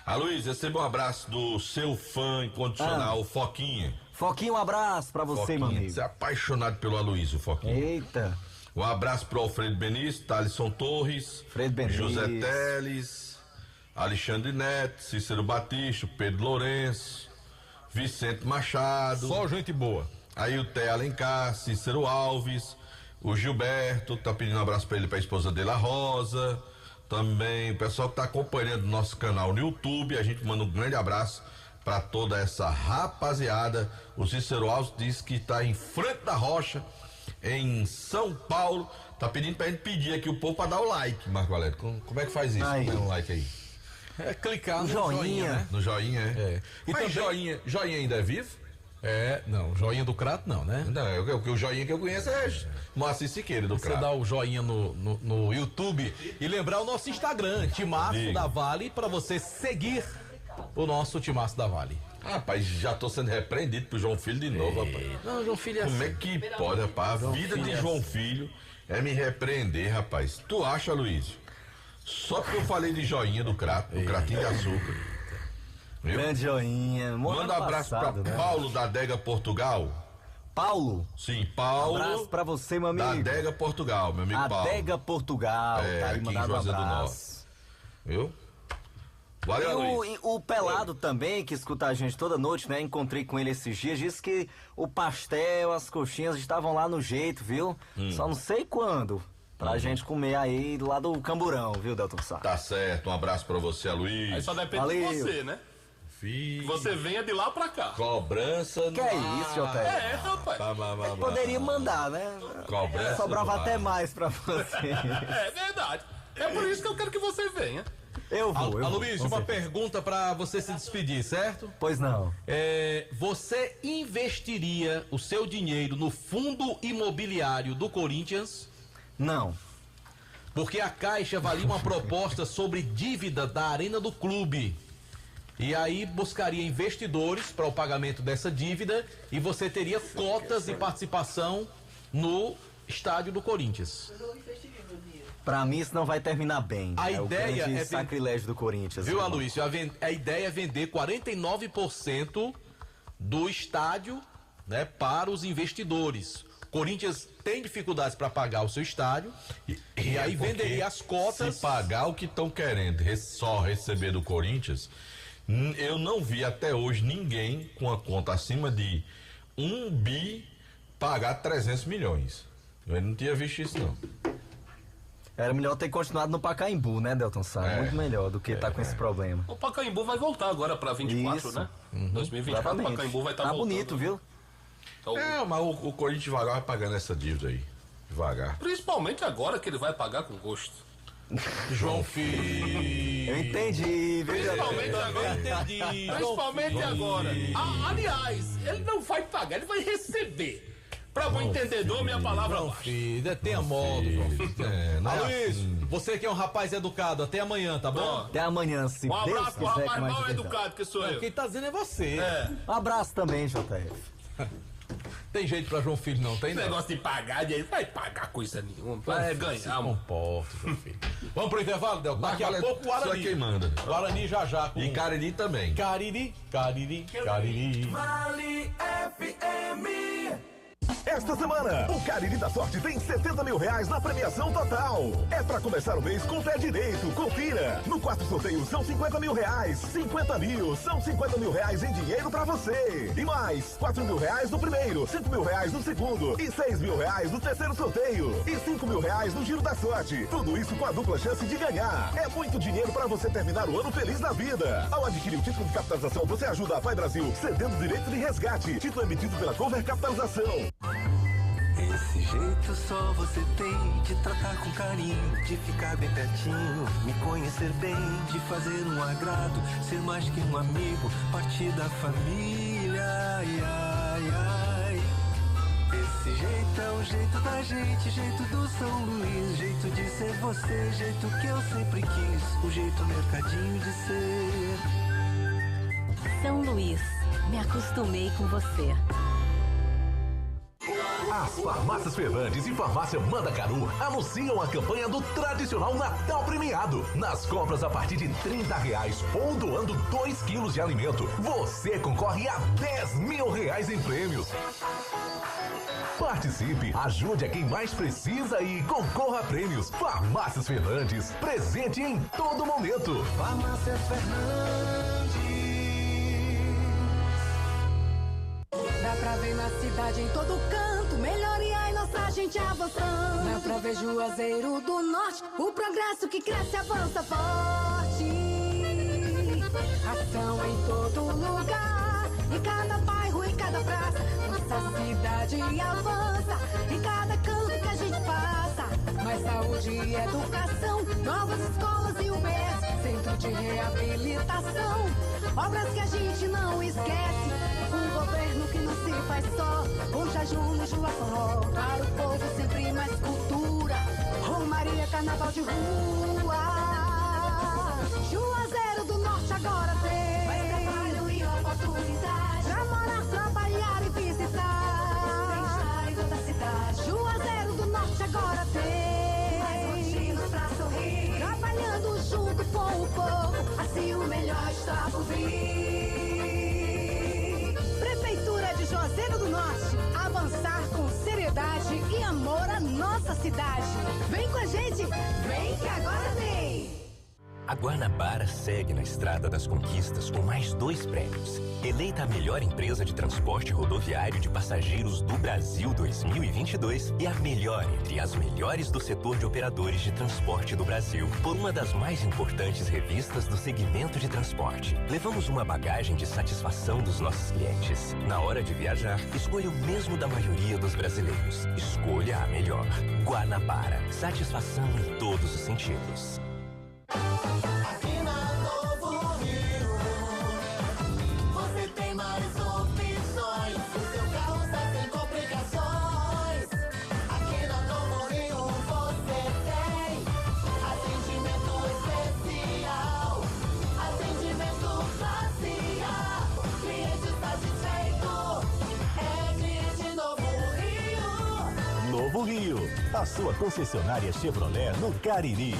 Luiz, receba um abraço do seu fã incondicional, Foquinha. Foquinha, um abraço pra você, Foquinha, meu amigo. você é apaixonado pelo Aloysio, Foquinha. Eita. Um abraço pro Alfredo Benício, Thalisson Torres, José Teles, Alexandre Neto, Cícero Batista, Pedro Lourenço, Vicente Machado. Só gente boa. Aí o Té Alencar, Cícero Alves, o Gilberto, tá pedindo um abraço pra ele, pra esposa dele, a Rosa. Também o pessoal que tá acompanhando o nosso canal no YouTube, a gente manda um grande abraço pra toda essa rapaziada. O Cícero Alves diz que tá em Franco da Rocha, em São Paulo, tá pedindo pra gente pedir aqui o povo pra dar o like, Marco Valério. Como é que faz isso? Dá um like aí. É clicar no joinha, né? No joinha, é. E mas também... joinha ainda é vivo? Não, joinha do Crato não, né? Não, o joinha que eu conheço é Moacir Siqueira do Crato. Você dá o joinha no YouTube e lembrar o nosso Instagram, Timaço da Vale, pra você seguir o nosso Timaço da Vale. Rapaz, já tô sendo repreendido pro João Filho de novo, rapaz. Não, João Filho é Como é que pode, rapaz? A vida de João Filho é me repreender, rapaz. Tu acha, Luiz? Só porque eu falei de joinha do Crato, do Cratinho de Açúcar. Grande joinha. Manda um abraço pra Paulo da Adega Portugal. Paulo? Sim, Paulo. Abraço pra você, meu amigo. Da Adega Portugal, meu amigo Paulo. Adega Portugal, tá aí mandando um abraço. Viu? Valeu, e o Pelado também, que escuta a gente toda noite, né? Encontrei com ele esses dias, disse que o pastel, as coxinhas estavam lá no jeito, viu? Só não sei quando. Pra gente comer aí lá do Camburão, viu, Delton Sá? Tá certo, um abraço pra você, Luiz. Aí só depende de você, né? Você venha de lá pra cá. Cobrança. Que é isso, Joté? Rapaz. Poderia mandar, né? Cobrança. Sobrava até mais pra você. É verdade. É por isso que eu quero que você venha. Eu vou. Luiz, uma pergunta pra você se despedir, certo? Pois não. Você investiria o seu dinheiro no fundo imobiliário do Corinthians? Não. Porque a Caixa avalia uma proposta sobre dívida da Arena do Clube. E aí buscaria investidores para o pagamento dessa dívida e você teria cotas de participação no estádio do Corinthians. Pra mim isso não vai terminar bem. A ideia o sacrilégio do Corinthians. Viu, Aloysio? A ideia é vender 49% do estádio, né, para os investidores. Corinthians tem dificuldades para pagar o seu estádio e aí venderia as cotas. Se pagar o que estão querendo, só receber do Corinthians, eu não vi até hoje ninguém com a conta acima de 1 bi pagar 300 milhões. Eu não tinha visto isso, não. Era melhor ter continuado no Pacaembu, né, Delton Sá? Muito melhor do que estar com esse problema. O Pacaembu vai voltar agora pra 24, né? 2024 o Pacaembu vai estar voltando. Tá bonito, viu? Então, mas o Corinthians devagar vai pagando essa dívida aí. Devagar. Principalmente agora que ele vai pagar com gosto. João Filho. Eu entendi, viu? Principalmente agora. Entendi. Principalmente agora. Aliás, ele não vai pagar, ele vai receber. Pra bom entendedor, minha palavra João Filho, tenha modo, João Filho. Luiz, você que é um rapaz educado, até amanhã, tá bom? Até amanhã, se Um Deus abraço pro quiser, rapaz que mal mais educado que sou eu. Quem tá dizendo é você. Um abraço também, JF. Tem jeito pra João Filho, não tem? Esse negócio de pagar, ele vai pagar coisa nenhuma. Vai ganhar, se comporta, João Filho. Vamos pro intervalo, Del. Daqui a pouco o Guarani. Só quem manda. Guarani já. E Cariri também. Cariri. Vale FM. Esta semana, o Cariri da Sorte tem 70 mil reais na premiação total. É pra começar o mês com pé direito. Confira. No quarto sorteio são 50 mil reais. 50 mil são 50 mil reais em dinheiro pra você. E mais 4 mil reais no primeiro, 5 mil reais no segundo e 6 mil reais no terceiro sorteio. E 5 mil reais no giro da sorte. Tudo isso com a dupla chance de ganhar. É muito dinheiro pra você terminar o ano feliz na vida. Ao adquirir o título de capitalização, você ajuda a Pai Brasil, cedendo o direito de resgate. Título emitido pela Cover Capitalização. Esse jeito só você tem de tratar com carinho, de ficar bem pertinho, me conhecer bem, de fazer um agrado, ser mais que um amigo, partir da família. Ai, ai, ai. Esse jeito é o jeito da gente, jeito do São Luís, jeito de ser você, jeito que eu sempre quis, o jeito mercadinho de ser. São Luís, me acostumei com você. As Farmácias Fernandes e Farmácia Mandacaru anunciam a campanha do tradicional Natal Premiado. Nas compras a partir de R$30 ou doando 2 quilos de alimento, você concorre a R$10 mil em prêmios. Participe, ajude a quem mais precisa e concorra a prêmios. Farmácias Fernandes, presente em todo momento. Farmácias Fernandes. Dá pra ver na cidade em todo canto, melhoria e nossa gente avançando. Dá pra ver Juazeiro do Norte, o progresso que cresce avança forte. Ação em todo lugar, em cada bairro, em cada praça. Nossa cidade avança, em cada canto que a gente passa. Mais saúde e educação, novas escolas e UBS, centro de reabilitação, obras que a gente não esquece. Um governo que não se faz só, com jejum no Jua Forró. Para o povo sempre mais cultura, Romaria, carnaval de rua. Juazeiro do Norte agora tem mais trabalho e oportunidade pra morar, trabalhar e visitar. Bem-estar em toda a cidade. Juazeiro do Norte agora tem mais motivos pra sorrir, trabalhando junto com o povo, assim o melhor está por vir. Prefeitura de Juazeiro do Norte, avançar com seriedade e amor à nossa cidade. Vem com a gente, vem que agora vem! A Guanabara segue na estrada das conquistas com mais 2 prêmios. Eleita a melhor empresa de transporte rodoviário de passageiros do Brasil 2022 e a melhor entre as melhores do setor de operadores de transporte do Brasil, por uma das mais importantes revistas do segmento de transporte. Levamos uma bagagem de satisfação dos nossos clientes. Na hora de viajar, escolha o mesmo da maioria dos brasileiros. Escolha a melhor. Guanabara. Satisfação em todos os sentidos. Aqui na Novo Rio, você tem mais opções, o seu carro está sem complicações. Aqui na Novo Rio você tem atendimento especial, atendimento facial, cliente satisfeito, é de Novo Rio. Novo Rio, a sua concessionária Chevrolet no Cariri.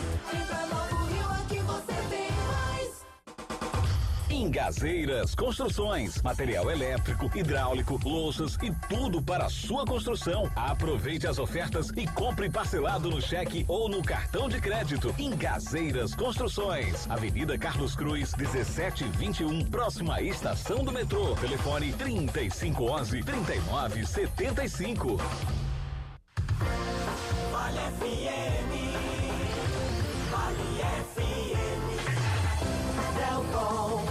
Engazeiras Construções, material elétrico, hidráulico, louças e tudo para a sua construção. Aproveite as ofertas e compre parcelado no cheque ou no cartão de crédito. Engazeiras Construções, Avenida Carlos Cruz, 1721, próxima à estação do metrô. Telefone 3511-3975. Vale FM, Vale FM, Delton.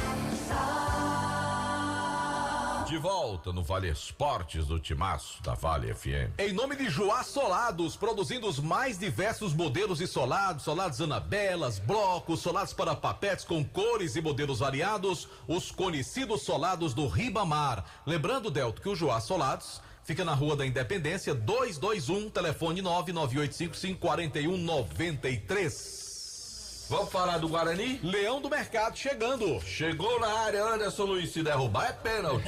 De volta no Vale Esportes do Timaço da Vale FM. Em nome de Joá Solados, produzindo os mais diversos modelos de solados, solados anabelas, blocos, solados para papetes com cores e modelos variados, os conhecidos solados do Ribamar. Lembrando, Delto, que o Joá Solados fica na Rua da Independência, 221, telefone 995554193. Vamos falar do Guarani? Leão do Mercado chegando. Chegou na área, Anderson Luiz, se derrubar é pênalti.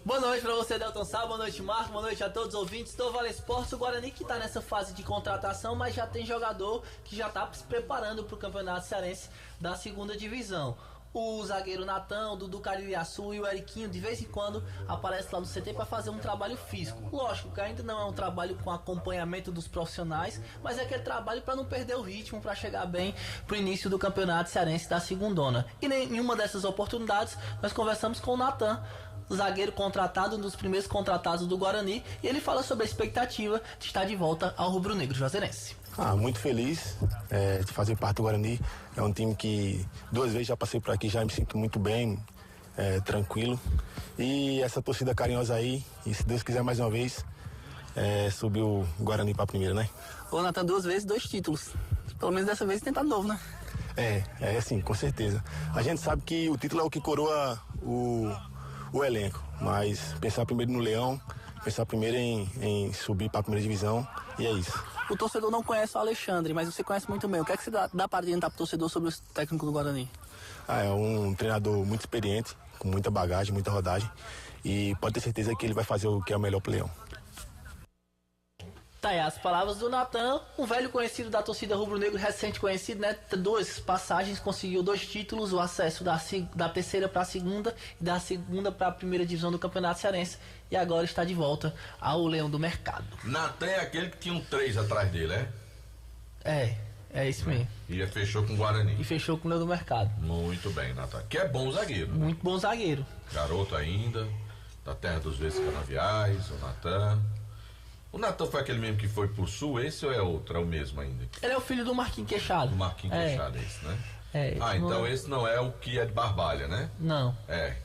Boa noite pra você, Delton Sá, boa noite, Marco, boa noite a todos os ouvintes do Vale Esportes. O Guarani que tá nessa fase de contratação, mas já tem jogador que já tá se preparando pro Campeonato Cearense da 2ª Divisão. O zagueiro Natan, o Dudu Caririaçu e o Eriquinho de vez em quando aparecem lá no CT para fazer um trabalho físico. Lógico que ainda não é um trabalho com acompanhamento dos profissionais, mas é aquele trabalho para não perder o ritmo, para chegar bem pro início do Campeonato Cearense da Segundona. E nenhuma dessas oportunidades nós conversamos com o Natan, zagueiro contratado, um dos primeiros contratados do Guarani, e ele fala sobre a expectativa de estar de volta ao rubro-negro juazeirense. Muito feliz de fazer parte do Guarani. É um time que 2 vezes já passei por aqui, já me sinto muito bem, tranquilo. E essa torcida carinhosa aí, e se Deus quiser mais uma vez, subir o Guarani para a primeira, né? Ô Natan, 2 vezes, 2 títulos. Pelo menos dessa vez tentar de novo, né? Sim, com certeza. A gente sabe que o título é o que coroa o elenco, mas pensar primeiro no Leão, pensar primeiro em subir para a primeira divisão, e é isso. O torcedor não conhece o Alexandre, mas você conhece muito bem. O que é que você dá para adiantar para o torcedor sobre o técnico do Guarani? É um treinador muito experiente, com muita bagagem, muita rodagem, e pode ter certeza que ele vai fazer o que é o melhor pro Leão. Tá aí as palavras do Natan, um velho conhecido da torcida rubro-negro, recente conhecido, né? 2 passagens, conseguiu 2 títulos, o acesso da terceira para a segunda e da segunda para a primeira divisão do Campeonato Cearense, e agora está de volta ao Leão do Mercado. Natan é aquele que tinha um 3 atrás dele, É isso mesmo. E fechou com o Guarani. E fechou com o Leão do Mercado. Muito bem, Natan. Que é bom zagueiro. Né? Muito bom zagueiro. Garoto ainda, da terra dos vezes canaviais, o Natan. O Natan foi aquele mesmo que foi pro Sul, esse ou é outro? É o mesmo ainda? Ele é o filho do Marquinhos Queixado. Do Marquinhos Queixado, esse, né? Então esse não é o que é de Barbalha, né? Não.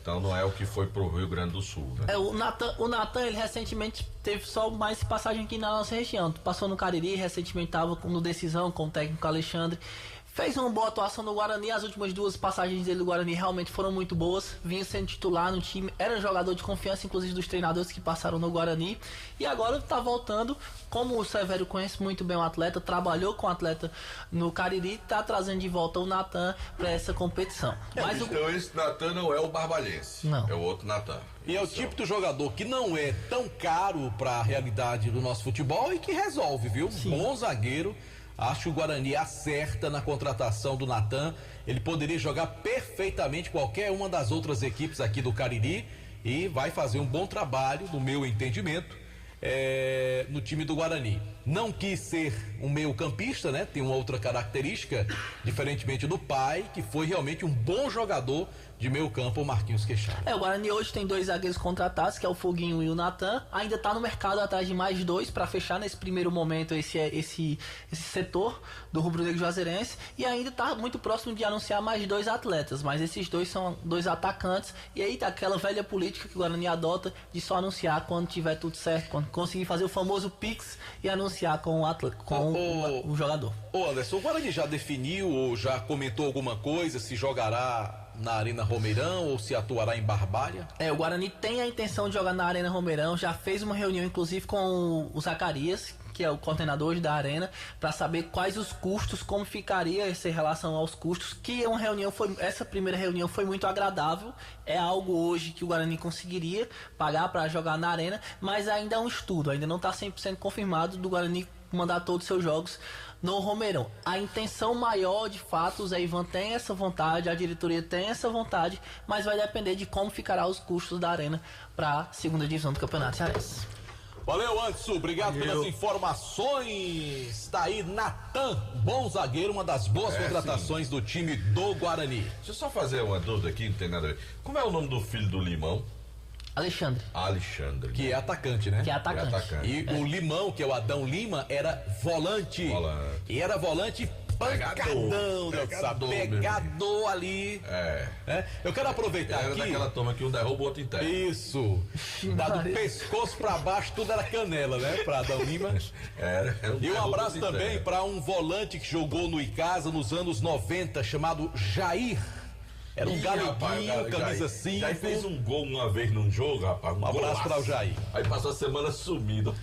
Então não é o que foi pro Rio Grande do Sul, né? O Natan, ele recentemente teve só mais passagem aqui na nossa região. Passou no Cariri, recentemente estava no Decisão com o técnico Alexandre. Fez uma boa atuação no Guarani, as últimas 2 passagens dele do Guarani realmente foram muito boas. Vinha sendo titular no time, era jogador de confiança, inclusive dos treinadores que passaram no Guarani. E agora está voltando, como o Severo conhece muito bem o atleta, trabalhou com o atleta no Cariri, está trazendo de volta o Natan para essa competição. Mas então esse Natan não é o barbalhense, não. É o outro Natan. E é o tipo do jogador que não é tão caro para a realidade do nosso futebol e que resolve, viu? Sim. Bom zagueiro. Acho que o Guarani acerta na contratação do Natan. Ele poderia jogar perfeitamente qualquer uma das outras equipes aqui do Cariri e vai fazer um bom trabalho, no meu entendimento, no time do Guarani. Não quis ser um meio-campista, né? Tem uma outra característica, diferentemente do pai, que foi realmente um bom jogador de meio campo, o Marquinhos Queixado. O Guarani hoje tem 2 zagueiros contratados, que é o Foguinho e o Natan. Ainda está no mercado atrás de mais 2 para fechar nesse primeiro momento esse setor do rubro-negro juazeirense, e ainda está muito próximo de anunciar mais 2 atletas, mas esses 2 são 2 atacantes, e aí tá aquela velha política que o Guarani adota de só anunciar quando tiver tudo certo, quando conseguir fazer o famoso Pix e anunciar com o atleta, o jogador. Ô Anderson, o Guarani já definiu ou já comentou alguma coisa, se jogará na Arena Romeirão ou se atuará em Barbalha? O Guarani tem a intenção de jogar na Arena Romeirão, já fez uma reunião inclusive com o Zacarias, que é o coordenador hoje da Arena, para saber quais os custos, como ficaria essa relação aos custos, que essa primeira reunião foi muito agradável, é algo hoje que o Guarani conseguiria pagar para jogar na Arena, mas ainda é um estudo, ainda não está 100% confirmado do Guarani mandar todos os seus jogos no Romeirão. A intenção maior, de fato, o Zé Ivan tem essa vontade, a diretoria tem essa vontade, mas vai depender de como ficará os custos da Arena para a segunda divisão do Campeonato Cearense. Valeu, Anderson, obrigado pelas informações. Tá aí Natan, bom zagueiro, uma das boas contratações do time do Guarani. Deixa eu só fazer uma dúvida aqui, não tem nada a ver. Como é o nome do filho do Limão? Alexandre. Que é atacante, né? Que é atacante. E o Limão, que é o Adão Lima, era volante. E era volante pancadão, pegador ali. Eu quero aproveitar aqui. Era daquela turma que um derruba, o outro enterra. Isso. Do pescoço pra baixo, tudo era canela, né? Pra Adão Lima. E um abraço também pra um volante que jogou no Icasa nos anos 90, chamado Jair. Era um galeguinho, camisa 5. Jair fez um gol uma vez num jogo, rapaz. Um abraço para o Jair. Aí passou a semana sumido.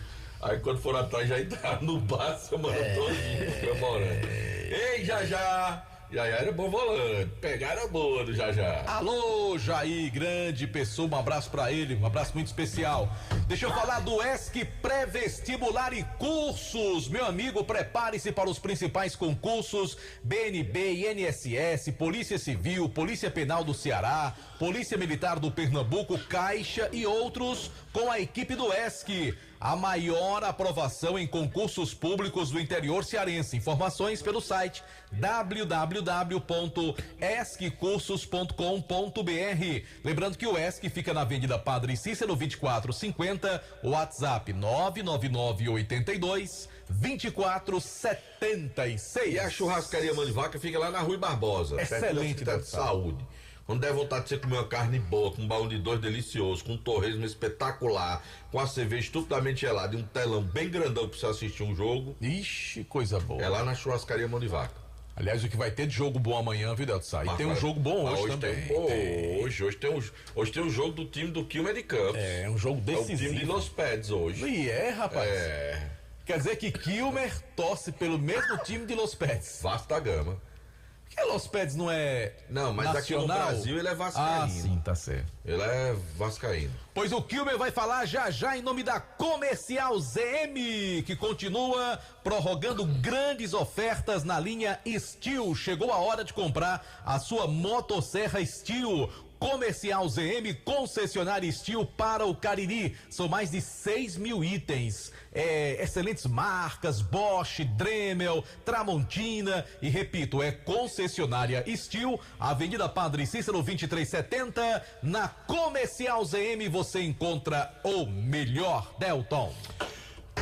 Aí quando foram atrás, já entraram no bar, semana todinha comemorando. Ei, já, Jair era bom volante, pegar era boa do Jajá. Alô, Jair, grande pessoa, um abraço pra ele, um abraço muito especial. Deixa eu falar do ESC Pré-Vestibular e Cursos. Meu amigo, prepare-se para os principais concursos: BNB, INSS, Polícia Civil, Polícia Penal do Ceará, Polícia Militar do Pernambuco, Caixa e outros com a equipe do ESC. A maior aprovação em concursos públicos do interior cearense. Informações pelo site www.esccursos.com.br. Lembrando que o ESC fica na Avenida Padre Cícero 2450, WhatsApp 99982-2476. E a churrascaria Mão de Vaca fica lá na Rua Barbosa. Excelente, da saúde. Quando der vontade de você comer uma carne boa, com um baú de 2 delicioso, com um torresmo espetacular, com a cerveja estupidamente gelada e um telão bem grandão pra você assistir um jogo. Ixi, coisa boa. É lá na churrascaria Mão de Vaca. Aliás, o que vai ter de jogo bom amanhã, viu, Delto Sá? E tem um jogo bom hoje também. Hoje tem um jogo do time do Quilmes de Campos. É um jogo decisivo. É o time de Los Peds hoje. E rapaz. Quer dizer que Quilmes torce pelo mesmo time de Los Peds. Vasco da Gama. Porque Los Peds não é Não, mas nacional? aqui no Brasil ele é vascaíno. Ah, sim, tá certo. Ele é vascaíno. Pois o Quilmes vai falar já em nome da Comercial ZM, que continua prorrogando grandes ofertas na linha Steel. Chegou a hora de comprar a sua motosserra Steel. Comercial ZM, concessionária Steel para o Cariri. São mais de 6 mil itens. Excelentes marcas: Bosch, Dremel, Tramontina. E repito, é concessionária Steel, Avenida Padre Cícero 2370. Na Comercial ZM você encontra o melhor. Delton.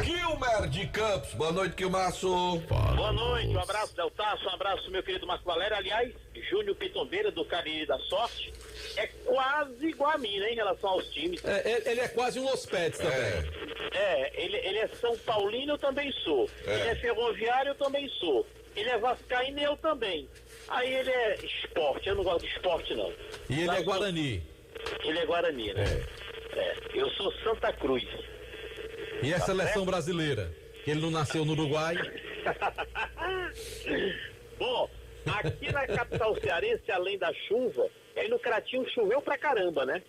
Quilmer de Campos, boa noite, Quilmaço. Boa noite, um abraço, Deltaço, um abraço, meu querido Marco Valério. Aliás, Júnior Pitombeira, do Cariri da Sorte, é quase igual a mim, né, em relação aos times. Ele é quase um Los Peds também. Ele é São Paulino, eu também sou. Ele é Ferroviário, eu também sou. Ele é Vascaíno, eu também. Aí ele é esporte, eu não gosto de esporte, não. E ele é Guarani. Ele é Guarani, né? Eu sou Santa Cruz. E a seleção brasileira? Que ele não nasceu no Uruguai? Bom, aqui na capital cearense, além da chuva, aí no Cratinho choveu pra caramba, né?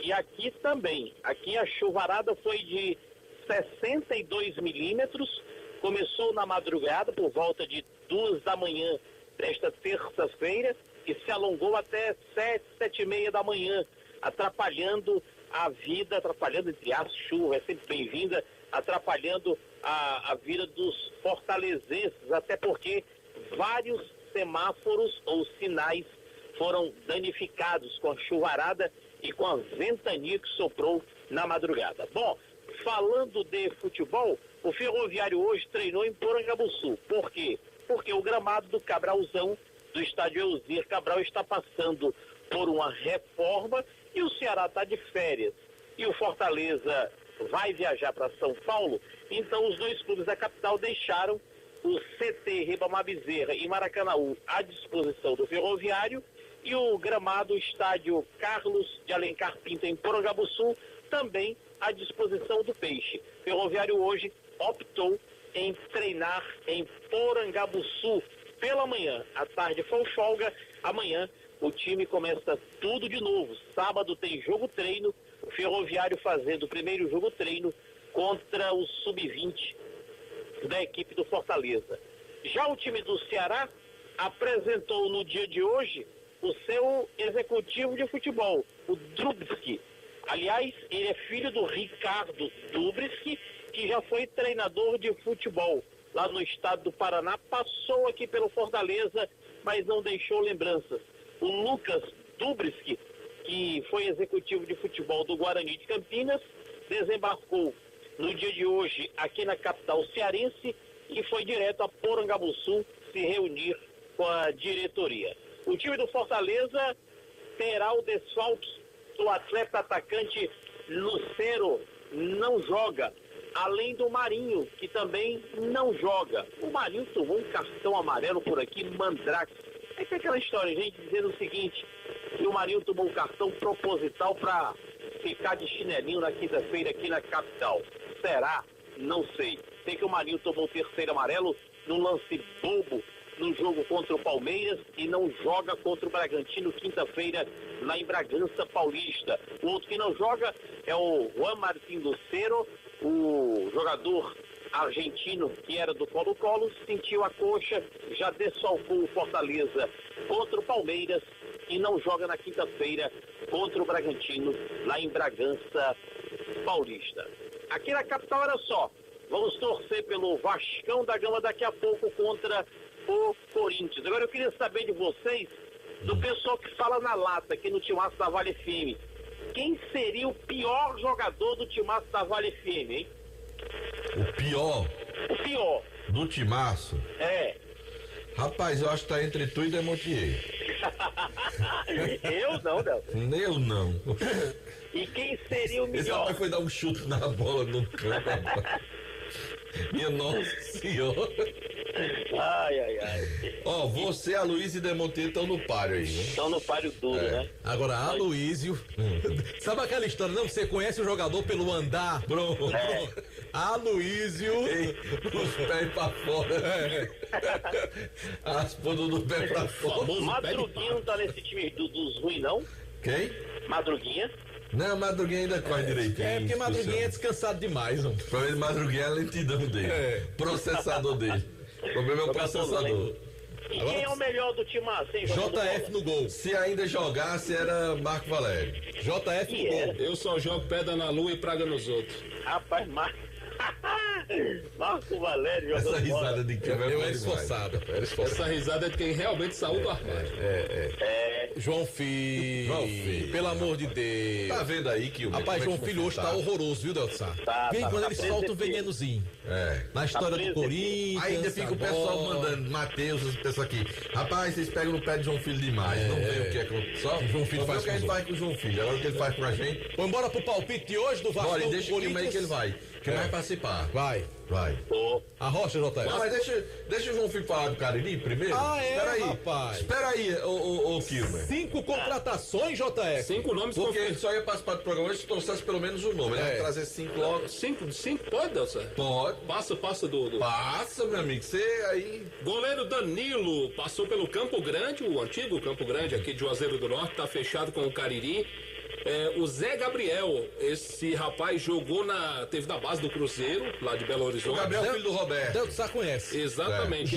E aqui também. Aqui a chuvarada foi de 62 milímetros. Começou na madrugada, por volta de 2 da manhã desta terça-feira, e se alongou até 7h30 da manhã, atrapalhando a vida, atrapalhando, entre aspas, chuva, é sempre bem-vinda, atrapalhando a vida dos fortalezenses, até porque vários semáforos ou sinais foram danificados com a chuvarada e com a ventania que soprou na madrugada. Bom, falando de futebol, o Ferroviário hoje treinou em Porangabuçu. Por quê? Porque o gramado do Cabralzão, do estádio Elzir Cabral, está passando por uma reforma e o Ceará está de férias. E o Fortaleza vai viajar para São Paulo, então os dois clubes da capital deixaram o CT Ribamar Bezerra e Maracanaú à disposição do Ferroviário e o gramado estádio Carlos de Alencar Pinto em Porangabuçu também à disposição do Peixe. O Ferroviário hoje optou em treinar em Porangabuçu pela manhã. À tarde foi folga, amanhã o time começa tudo de novo. Sábado tem jogo-treino, o Ferroviário fazendo o primeiro jogo-treino contra o Sub-20 da equipe do Fortaleza. Já o time do Ceará apresentou no dia de hoje o seu executivo de futebol, o Drubski. Aliás, ele é filho do Ricardo Drubski, que já foi treinador de futebol lá no estado do Paraná, passou aqui pelo Fortaleza, mas não deixou lembranças. O Lucas Drubski, que foi executivo de futebol do Guarani de Campinas, desembarcou no dia de hoje aqui na capital cearense e foi direto a Porangabuçu se reunir com a diretoria. O time do Fortaleza terá o desfalque do atleta atacante Lucero, não joga, além do Marinho, que também não joga. O Marinho tomou um cartão amarelo por aqui, mandrake. É que é aquela história, gente, dizendo o seguinte, que o Marinho tomou um cartão proposital para ficar de chinelinho na quinta-feira aqui na capital. Será? Não sei. Sei que o Marinho tomou o terceiro amarelo num lance bobo no jogo contra o Palmeiras e não joga contra o Bragantino quinta-feira lá em Bragança Paulista. O outro que não joga é o Juan Martín Lucero, o jogador argentino que era do Colo-Colo, sentiu a coxa, já desfalcou o Fortaleza contra o Palmeiras e não joga na quinta-feira contra o Bragantino lá em Bragança Paulista. Aqui na capital era só. Vamos torcer pelo Vascão da Gama daqui a pouco contra o Corinthians. Agora eu queria saber de vocês, do pessoal que fala na lata aqui no Timaço da Vale FM, quem seria o pior jogador do Timaço da Vale FM, hein? O pior? O pior. Do Timaço? É. Rapaz, eu acho que tá entre tu e Demontier. Eu não. Eu não. E quem seria o melhor? Esse rapaz foi dar um chute na bola no campo, rapaz. Minha nossa senhora. Ai. Ó, você, a Luiz e Demontier estão no páreo aí, né? Estão no páreo duro, né? Agora, a Aloísio. Sabe aquela história, não? Você conhece o jogador pelo andar? Pronto. Aloísio. Os pés pra fora. As pontas do pé pra fora. Madruguinha não tá nesse time dos ruins, não? Quem? Madruguinha. Não, Madruguinha ainda corre direitinho. É, porque Madruguinha é descansado demais, mano. Pra ele, Madruguinha é a lentidão dele. Processador dele. O problema é o processador. E quem é o melhor do time assim? JF no gol. Se ainda jogasse, era Marco Valério. JF no gol. Eu só jogo pedra na lua e praga nos outros. Rapaz, Marco Valério jogando essa risada de que eu era esforçado. Essa risada é de quem realmente saiu do armário. João Filho, pelo amor de Deus. Tá vendo aí que o rapaz, João Filho hoje tá horroroso, viu, Deltsar? Vem quando ele solta um venenozinho. Na história do Corinthians. Ainda fica o pessoal mandando, Matheus, o pessoal aqui. Rapaz, vocês pegam no pé de João Filho demais. Não vê o que é que só João Filho faz o que a gente faz com o João Filho. Agora o que ele faz com a gente. Vamos embora pro palpite de hoje do Vasco. Bora, deixa que meio que ele vai. Quem vai participar? Vai. A Rocha, JF. Não, mas deixa o João Filho falar do Cariri primeiro. Rapaz. Espera aí, ô Kilmer. 5 contratações, JF. 5 nomes. Porque ele só ia participar do programa se trouxesse pelo menos um nome. Ele vai trazer 5 logo. 5 pode, Delson? Pode. Passa do... Passa, meu amigo. Você aí... Goleiro Danilo passou pelo Campo Grande, o antigo Campo Grande aqui de Juazeiro do Norte, tá fechado com o Cariri. O Zé Gabriel, esse rapaz teve na base do Cruzeiro, lá de Belo Horizonte. O Gabriel, filho do Roberto. Deltsar conhece. Exatamente.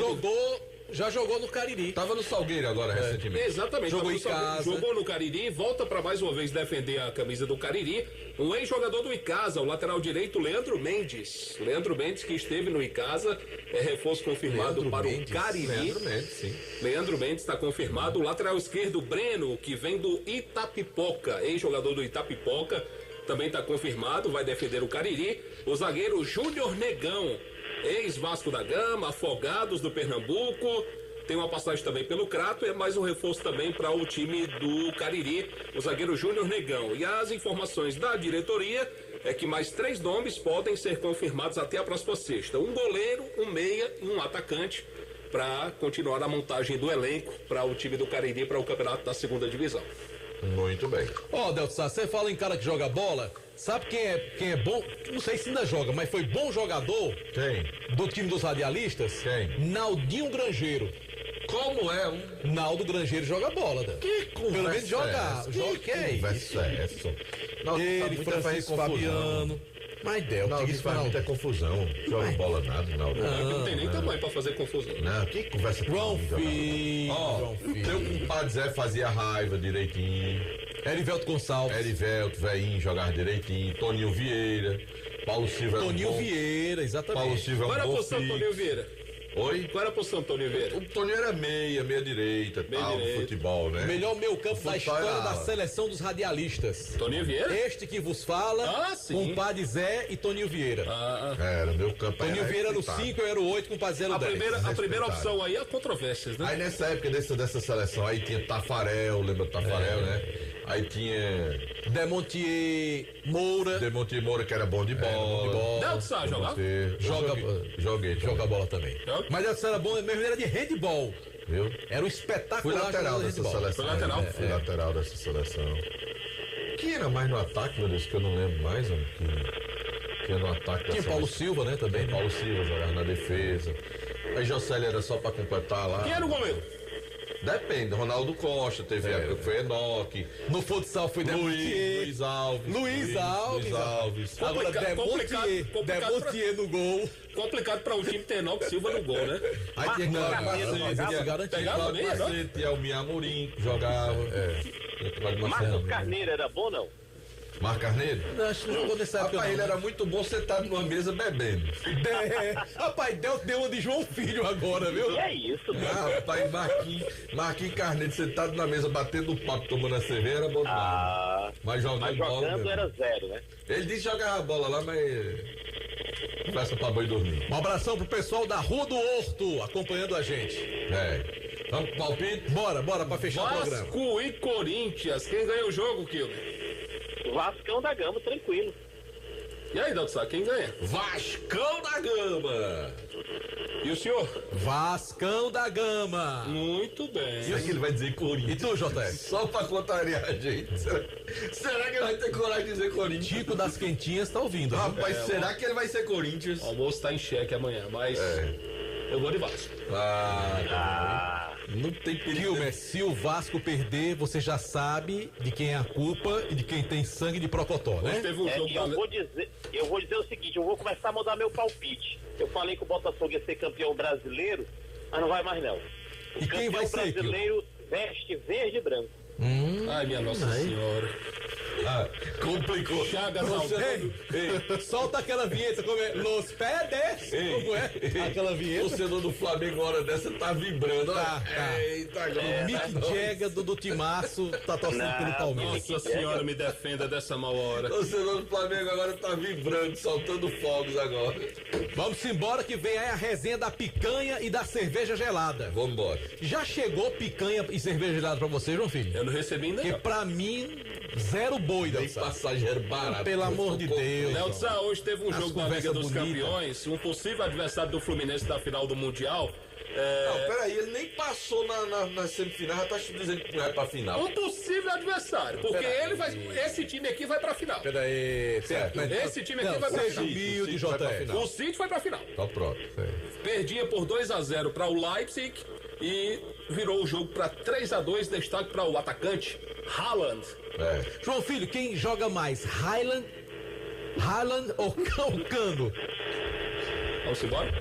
Já jogou no Cariri. Tava no Salgueiro agora, recentemente. Exatamente. Jogou em casa. Jogou no Cariri, volta para mais uma vez defender a camisa do Cariri. Um ex-jogador do Icasa, o lateral direito Leandro Mendes. Leandro Mendes, que esteve no Icasa, é reforço confirmado o Cariri. Leandro Mendes, sim. Leandro Mendes está confirmado. O lateral esquerdo Breno, que vem do Itapipoca, ex-jogador do Itapipoca, também está confirmado, vai defender o Cariri. O zagueiro Júnior Negão, ex-Vasco da Gama, Afogados do Pernambuco, tem uma passagem também pelo Crato, é mais um reforço também para o time do Cariri, o zagueiro Júnior Negão. E as informações da diretoria é que mais 3 nomes podem ser confirmados até a próxima sexta. Um goleiro, um meia e um atacante para continuar a montagem do elenco para o time do Cariri para o campeonato da 2ª divisão. Muito bem. Deltsar, você fala em cara que joga bola, sabe quem é bom? Não sei se ainda joga, mas foi bom jogador. Quem? Do time dos radialistas? Quem? Naldinho Grangeiro. Como é Naldo Grangeiro joga bola, Que conversa. Pelo menos jogar. Que conversa é essa? Ele, Francisco Fabiano. Mas isso faz muita confusão. Joga bola nada, não tem nem tamanho pra fazer confusão. Não, que conversa com João Filho. Teu compadre Zé fazia raiva direitinho. Erivelto Gonçalves. Erivelto, velhinho, jogava direitinho. Toninho Vieira. Paulo Silva. Toninho Vieira, exatamente. Paulo Silva. Qual era a posição do Toninho Vieira? Oi? Qual era a posição do Toninho Vieira? O Toninho era meia direita, futebol, né? Melhor meio campo da história da seleção dos radialistas. Toninho Vieira? Este que vos fala, compadre Zé e Toninho Vieira. Era, meu campo Toninho Vieira era o 5, eu era o 8, compadre Zé era o 10. A primeira opção aí é controvérsias, né? Aí nessa época dessa seleção, aí tinha Tafarel, lembra do Tafarel, né? Aí tinha Demontier Moura. Demontier Moura, que era bom de bola. Deltsar jogava? Joguei. Joga bola também. Mas Deltsar era bom, mesmo era de handball. Viu? Era um espetáculo. Fui lateral dessa seleção. Foi lateral? Fui lateral dessa seleção. Quem era mais no ataque, meu Deus, que eu não lembro mais, que era no ataque. Tinha Paulo Silva, né, também. Paulo Silva jogava na defesa. A Jocely era só pra completar lá. Quem era o goleiro? Depende, Ronaldo Costa, teve época que foi Enoque. No futsal foi Luiz Alves. Luiz Alves. Agora Demontier no gol. Complicado pra um time ter Enoque Silva no gol, né? Aí tinha Macete, Elmir Amorim, que jogava. Marcos Carneiro era bom, não? Marcos Carneiro? Não, acho que não jogou nessa época. Rapaz, ele era muito bom sentado numa mesa bebendo. Rapaz, deu uma de João Filho agora, viu? Que é isso, cara? Rapaz, Marquinhos Carneiro sentado na mesa, batendo papo, tomando a cerveja, era bom demais. Mas jogando era zero, né? Ele disse que jogava bola lá, mas conversa pra boi dormir. Um abração pro pessoal da Rua do Horto, acompanhando a gente. Vamos pro palpite? Bora pra fechar o programa. Vasco e Corinthians, quem ganha o jogo, Kilo? Vascão da Gama, tranquilo. E aí, Dalton Sá, quem ganha? Vascão da Gama. E o senhor? Vascão da Gama. Muito bem. Será que ele vai dizer Corinthians? E tu, JF? Só pra contrariar a gente. Será que ele vai ter coragem de dizer Corinthians? Tico das Quentinhas tá ouvindo. Rapaz, será que ele vai ser Corinthians? O almoço tá em xeque amanhã, mas eu vou de Vasco. Não tem perigo. Kilmer, se o Vasco perder, você já sabe de quem é a culpa e de quem tem sangue de procotó, né? Teve um jogo eu vou dizer o seguinte, eu vou começar a mudar meu palpite. Eu falei que o Botafogo ia ser campeão brasileiro, mas não vai mais não. E quem vai ser, brasileiro veste verde e branco. Ai, minha Nossa Senhora. Complicou. Chagas Ei, solta aquela vinheta, como é? Los Pedes! Como é? Aquela vinheta. O torcedor do Flamengo, hora dessa, tá vibrando. Tá. Eita, O Mick Jagger do Timaço tá torcendo pelo Palmeiras. Nossa Senhora, me defenda dessa mal hora. O torcedor do Flamengo agora tá vibrando, soltando fogos agora. Vamos embora que vem aí a resenha da picanha e da cerveja gelada. Vamos embora. Já chegou picanha e cerveja gelada pra você, João Filho? Eu não recebi ainda. Porque pra mim, zero boi, nem passageiro barato. Pelo amor de Deus. Nelson, hoje teve um jogo da Liga dos Campeões, um possível adversário do Fluminense da final do Mundial. Não, peraí, ele nem passou na semifinal, já tá dizendo que não é pra final. Um possível adversário, porque esse time aqui vai pra final. Peraí, certo. Esse time aqui vai pra final. Humilde, JF. O City vai pra final. Tá pronto. Perdia por 2-0 para o Leipzig e virou o jogo para 3-2, destaque para o atacante Haaland. João Filho, quem joga mais? Haaland ou Cano? Vamos embora?